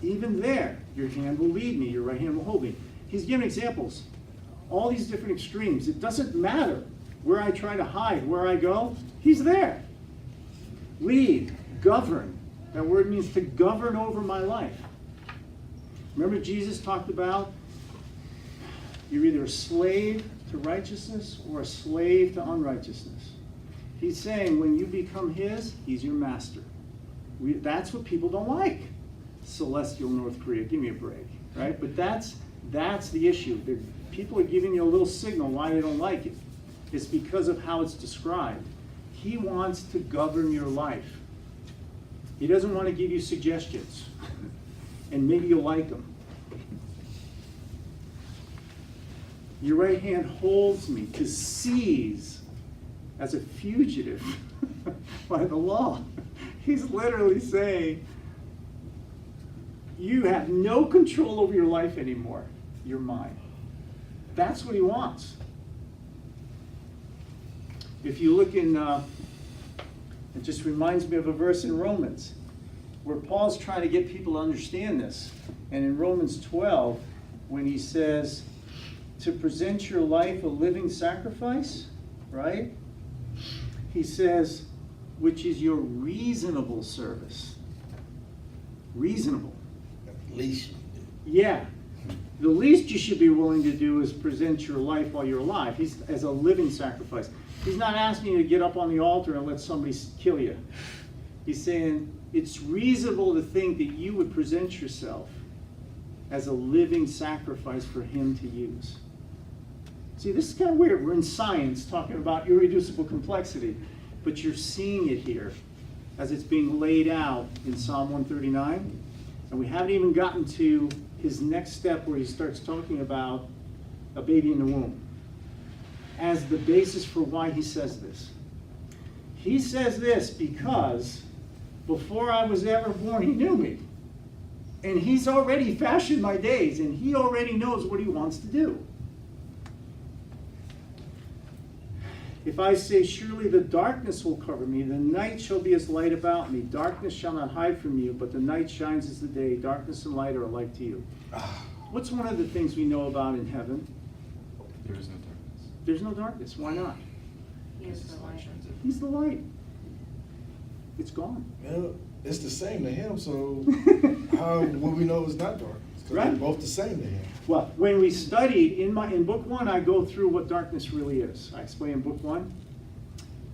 Speaker 1: Even there, your hand will lead me, your right hand will hold me. He's giving examples. All these different extremes. It doesn't matter where I try to hide, where I go, he's there. Lead, govern. That word means to govern over my life. Remember Jesus talked about you're either a slave to righteousness or a slave to unrighteousness. He's saying when you become his, he's your master. That's what people don't like. Celestial North Korea, give me a break, right? But that's the issue. People are giving you a little signal why they don't like it. It's because of how it's described. He wants to govern your life. He doesn't want to give you suggestions. And maybe you'll like them. Your right hand holds me to seize as a fugitive by the law. He's literally saying, you have no control over your life anymore. You're mine. That's what he wants. If you look in, it just reminds me of a verse in Romans where Paul's trying to get people to understand this. And in Romans 12, when he says to present your life a living sacrifice, right? He says, which is your reasonable service. Reasonable.
Speaker 3: At least.
Speaker 1: Yeah. The least you should be willing to do is present your life while you're alive. He's as a living sacrifice. He's not asking you to get up on the altar and let somebody kill you. He's saying it's reasonable to think that you would present yourself as a living sacrifice for him to use. See, this is kind of weird. We're in science talking about irreducible complexity, but you're seeing it here as it's being laid out in Psalm 139. And we haven't even gotten to his next step where he starts talking about a baby in the womb as the basis for why he says this. He says this because before I was ever born, he knew me. And he's already fashioned my days, and he already knows what he wants to do. If I say, surely the darkness will cover me, the night shall be as light about me. Darkness shall not hide from you, but the night shines as the day. Darkness and light are alike to you. What's one of the things we know about in heaven?
Speaker 13: There is no darkness.
Speaker 1: There's no darkness. Why not?
Speaker 4: He is the light.
Speaker 1: He's the light. It's gone.
Speaker 3: Well, it's the same to him, so how will we know it's not darkness? 'Cause
Speaker 1: Right.
Speaker 3: they're both the same to him.
Speaker 1: Well, when we studied in book 1, I go through what darkness really is. I explain in book 1.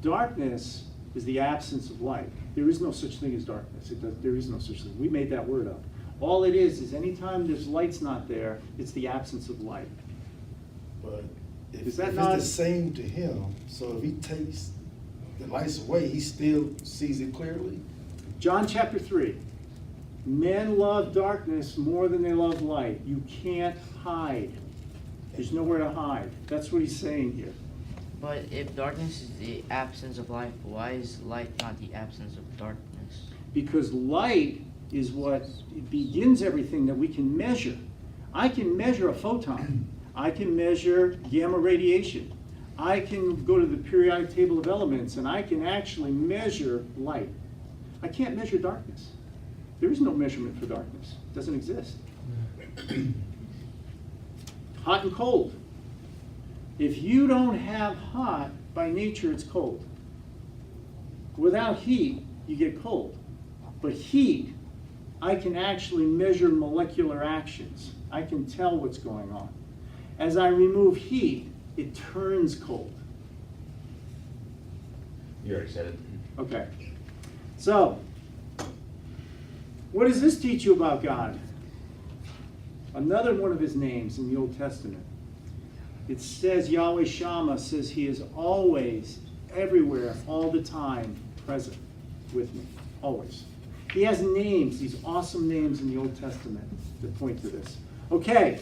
Speaker 1: Darkness is the absence of light. There is no such thing as darkness. There is no such thing. We made that word up. All it is anytime there's light's not there, it's the absence of light.
Speaker 3: But if,
Speaker 1: Is that
Speaker 3: if
Speaker 1: not-
Speaker 3: it's the same to him, so if he takes the lights away, he still sees it clearly?
Speaker 1: John chapter 3. Men love darkness more than they love light. You can't hide. There's nowhere to hide. That's what he's saying here.
Speaker 2: But if darkness is the absence of light, why is light not the absence of darkness?
Speaker 1: Because light is what begins everything that we can measure. I can measure a photon. I can measure gamma radiation. I can go to the periodic table of elements and I can actually measure light. I can't measure darkness. There is no measurement for darkness. It doesn't exist. Hot and cold. If you don't have hot, by nature it's cold. Without heat, you get cold. But heat, I can actually measure molecular actions. I can tell what's going on. As I remove heat, it turns cold.
Speaker 8: You already said it.
Speaker 1: Okay. So, what does this teach you about God? Another one of his names in the Old Testament. It says Yahweh Shammah says he is always, everywhere, all the time, present with me. Always. He has names, these awesome names in the Old Testament that point to this. Okay.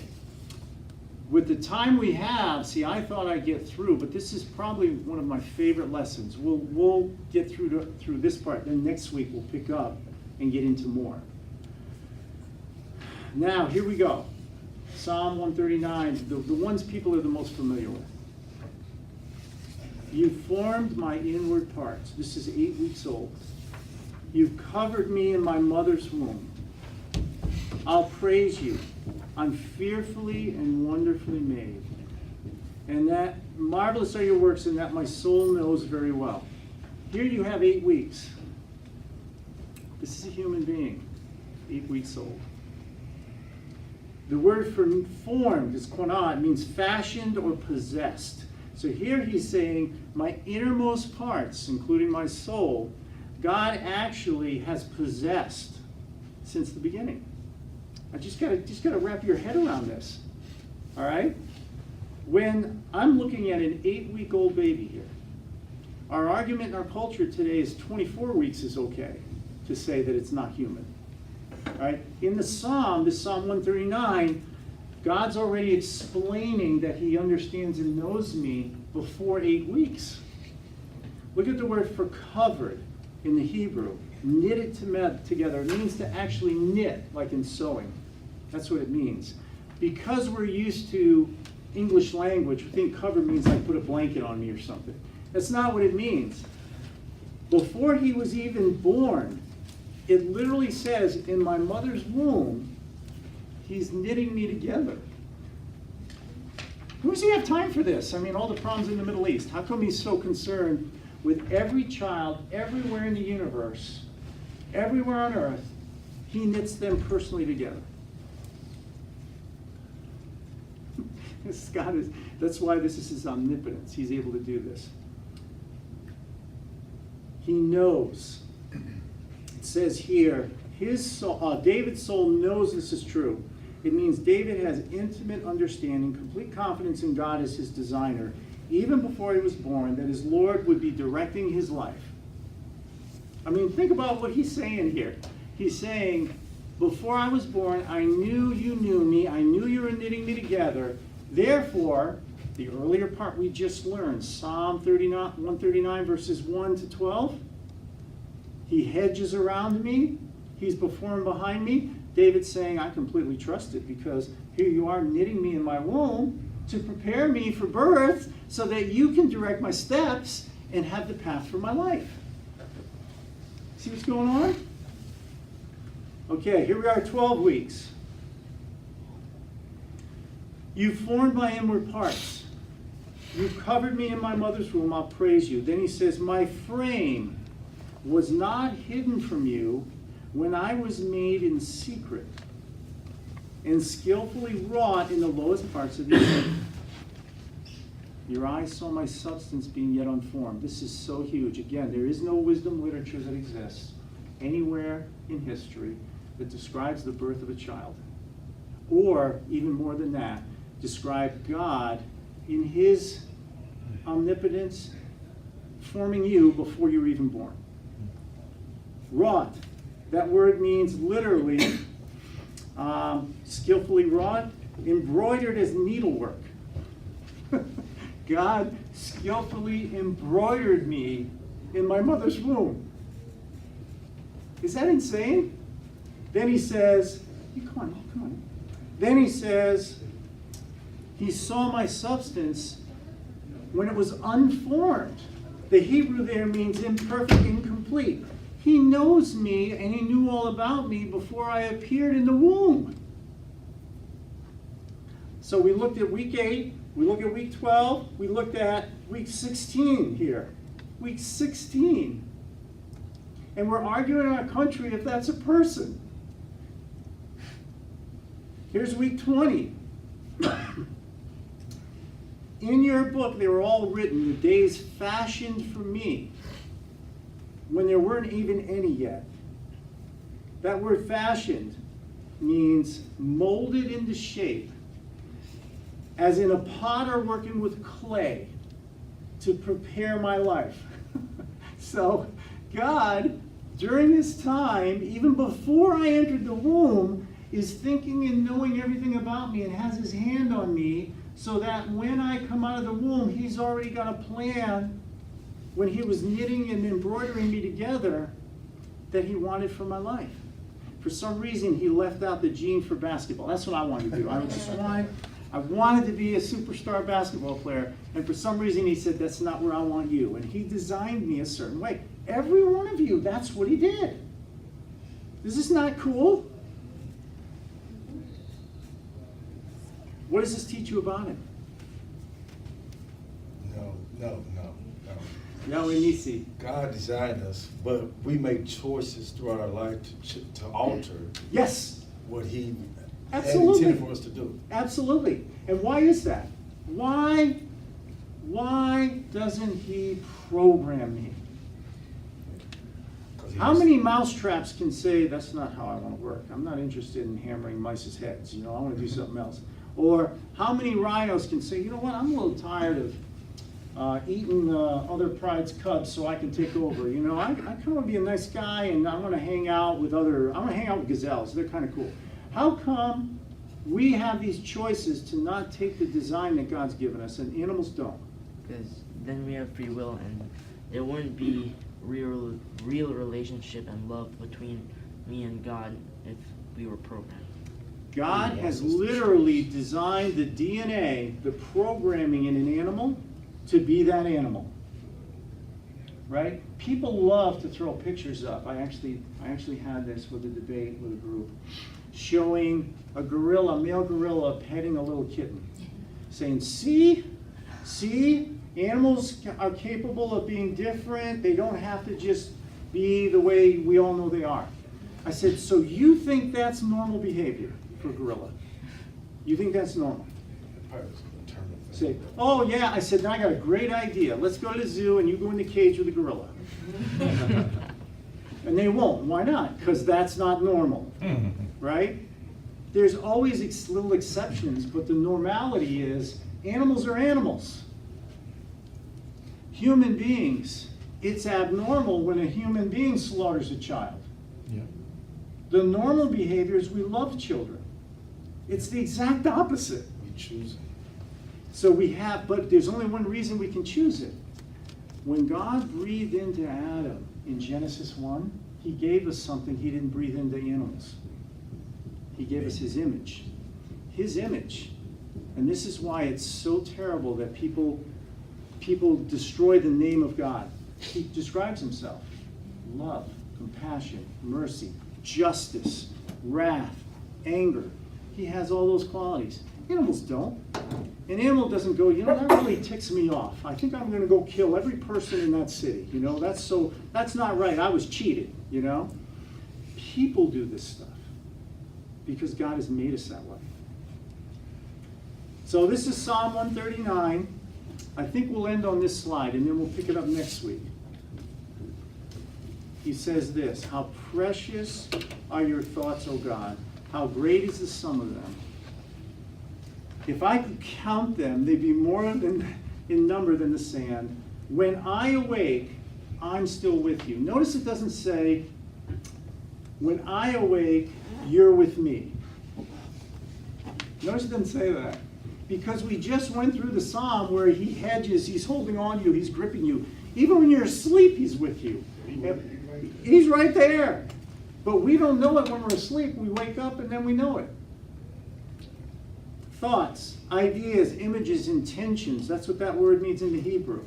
Speaker 1: With the time we have, see, I thought I'd get through, but this is probably one of my favorite lessons. We'll get through this part, then next week we'll pick up and get into more. Now, here we go. Psalm 139, the ones people are the most familiar with. You formed my inward parts. This is 8 weeks old. You've covered me in my mother's womb. I'll praise you. I'm fearfully and wonderfully made. And that marvelous are your works, and that my soul knows very well. Here you have 8 weeks. This is a human being, 8 weeks old. The word for formed is konah. It means fashioned or possessed. So here he's saying, my innermost parts, including my soul, God actually has possessed since the beginning. I just gotta wrap your head around this. All right? When I'm looking at an 8-week-old baby here, our argument in our culture today is 24 weeks is okay to say that it's not human. All right? In the Psalm, this Psalm 139, God's already explaining that he understands and knows me before 8 weeks. Look at the word for covered in the Hebrew. Knitted together. It means to actually knit, like in sewing. That's what it means. Because we're used to English language, we think cover means like put a blanket on me or something. That's not what it means. Before he was even born, it literally says, in my mother's womb, he's knitting me together. Who does he have time for this? I mean, all the problems in the Middle East. How come he's so concerned with every child, everywhere in the universe, everywhere on earth, he knits them personally together? That's why this is his omnipotence. He's able to do this. He knows. It says here, his soul, David's soul knows this is true. It means David has intimate understanding, complete confidence in God as his designer, even before he was born, that his Lord would be directing his life. I mean, think about what he's saying here. He's saying, before I was born, I knew you knew me. I knew you were knitting me together. Therefore, the earlier part we just learned, Psalm 139, verses 1 to 12, he hedges around me. He's before and behind me. David's saying, I completely trust it because here you are knitting me in my womb to prepare me for birth so that you can direct my steps and have the path for my life. See what's going on? Okay, here we are, 12 weeks. You formed my inward parts. You covered me in my mother's womb. I'll praise you. Then he says, my frame was not hidden from you when I was made in secret and skillfully wrought in the lowest parts of the earth. Your eyes saw my substance being yet unformed. This is so huge. Again, there is no wisdom literature that exists anywhere in history that describes the birth of a child. Or, even more than that, describe God in his omnipotence forming you before you were even born. Wrought. That word means literally skillfully wrought, embroidered as needlework. God skillfully embroidered me in my mother's womb. Is that insane? Then he says, come on. Then he says, he saw my substance when it was unformed. The Hebrew there means imperfect, incomplete. He knows me and he knew all about me before I appeared in the womb. So we looked at week 8, we looked at week 12, we looked at week 16 here. Week 16. And we're arguing in our country if that's a person. Here's week 20. In your book, they were all written, the days fashioned for me, when there weren't even any yet. That word fashioned means molded into shape, as in a potter working with clay to prepare my life. So God, during this time, even before I entered the womb, is thinking and knowing everything about me and has his hand on me, so that when I come out of the womb, he's already got a plan when he was knitting and embroidering me together that he wanted for my life. For some reason, he left out the gene for basketball. That's what I wanted to do. I wanted to be a superstar basketball player, and for some reason he said, that's not where I want you. And he designed me a certain way. Every one of you, that's what he did. Is this not cool? What does this teach you about him?
Speaker 3: No.
Speaker 1: No, we need to see.
Speaker 3: God designed us, but we make choices throughout our life to alter
Speaker 1: Yes.
Speaker 3: what he
Speaker 1: Absolutely.
Speaker 3: had intended for us to do.
Speaker 1: Absolutely. And why is that? Why doesn't he program me? How many mousetraps can say, that's not how I want to work? I'm not interested in hammering mice's heads. I want to do something else. Or how many rhinos can say, you know what, I'm a little tired of eating other pride's cubs so I can take over. I kind of want to be a nice guy and I want to hang out with gazelles. They're kind of cool. How come we have these choices to not take the design that God's given us and animals don't?
Speaker 2: Because then we have free will, and there wouldn't be real relationship and love between me and God if we were programmed.
Speaker 1: God has literally designed the DNA, the programming in an animal, to be that animal. Right? People love to throw pictures up. I actually had this with a debate with a group, showing a male gorilla petting a little kitten, saying, see, animals are capable of being different. They don't have to just be the way we all know they are. I said, so you think that's normal behavior for a gorilla? You think that's normal? Say, oh yeah. I said, now I got a great idea. Let's go to the zoo and you go in the cage with a gorilla. And they won't. Why not? Because that's not normal. Right? There's always little exceptions, but the normality is animals are animals. Human beings, it's abnormal when a human being slaughters a child.
Speaker 5: Yeah.
Speaker 1: The normal behavior is we love children. It's the exact opposite.
Speaker 3: We choose it.
Speaker 1: So but there's only one reason we can choose it. When God breathed into Adam in Genesis 1, he gave us something he didn't breathe into animals. He gave us his image. His image. And this is why it's so terrible that people destroy the name of God. He describes himself. Love, compassion, mercy, justice, wrath, anger. He has all those qualities. Animals don't. An animal doesn't go, that really ticks me off. I think I'm going to go kill every person in that city. That's not right. I was cheated, People do this stuff because God has made us that way. So this is Psalm 139. I think we'll end on this slide and then we'll pick it up next week. He says this, how precious are your thoughts, O God. How great is the sum of them. If I could count them, they'd be more in number than the sand. When I awake, I'm still with you. Notice it doesn't say, when I awake, you're with me. Notice it doesn't say that. Because we just went through the psalm where he hedges, he's holding on to you, he's gripping you. Even when you're asleep, he's with you. He's right there. But we don't know it when we're asleep. We wake up and then we know it. Thoughts, ideas, images, intentions. That's what that word means in the Hebrew.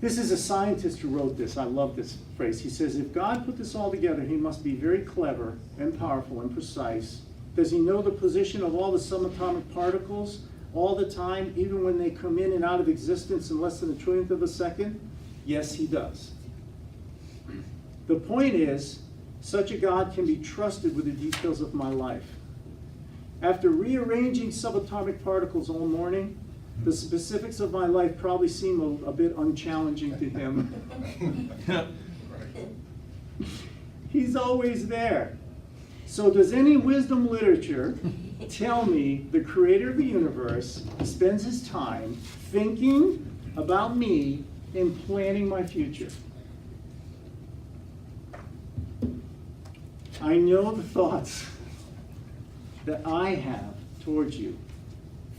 Speaker 1: This is a scientist who wrote this. I love this phrase. He says, if God put this all together, he must be very clever and powerful and precise. Does he know the position of all the subatomic particles all the time, even when they come in and out of existence in less than a trillionth of a second? Yes, he does. The point is, such a God can be trusted with the details of my life. After rearranging subatomic particles all morning, the specifics of my life probably seem a bit unchallenging to him. He's always there. So does any wisdom literature tell me the creator of the universe spends his time thinking about me and planning my future? I know the thoughts that I have towards you.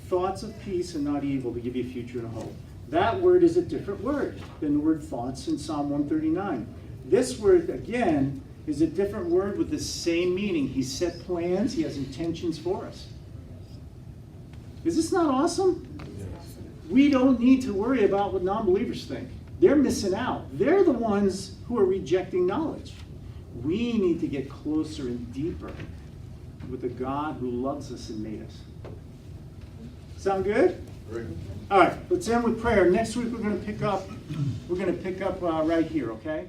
Speaker 1: Thoughts of peace and not evil to give you a future and a hope. That word is a different word than the word thoughts in Psalm 139. This word, again, is a different word with the same meaning. He set plans, he has intentions for us. Is this not awesome? We don't need to worry about what non-believers think. They're missing out. They're the ones who are rejecting knowledge. We need to get closer and deeper with the God who loves us and made us. Sound good?
Speaker 3: Great.
Speaker 1: All right, let's end with prayer. Next week we're going to pick up right here, okay?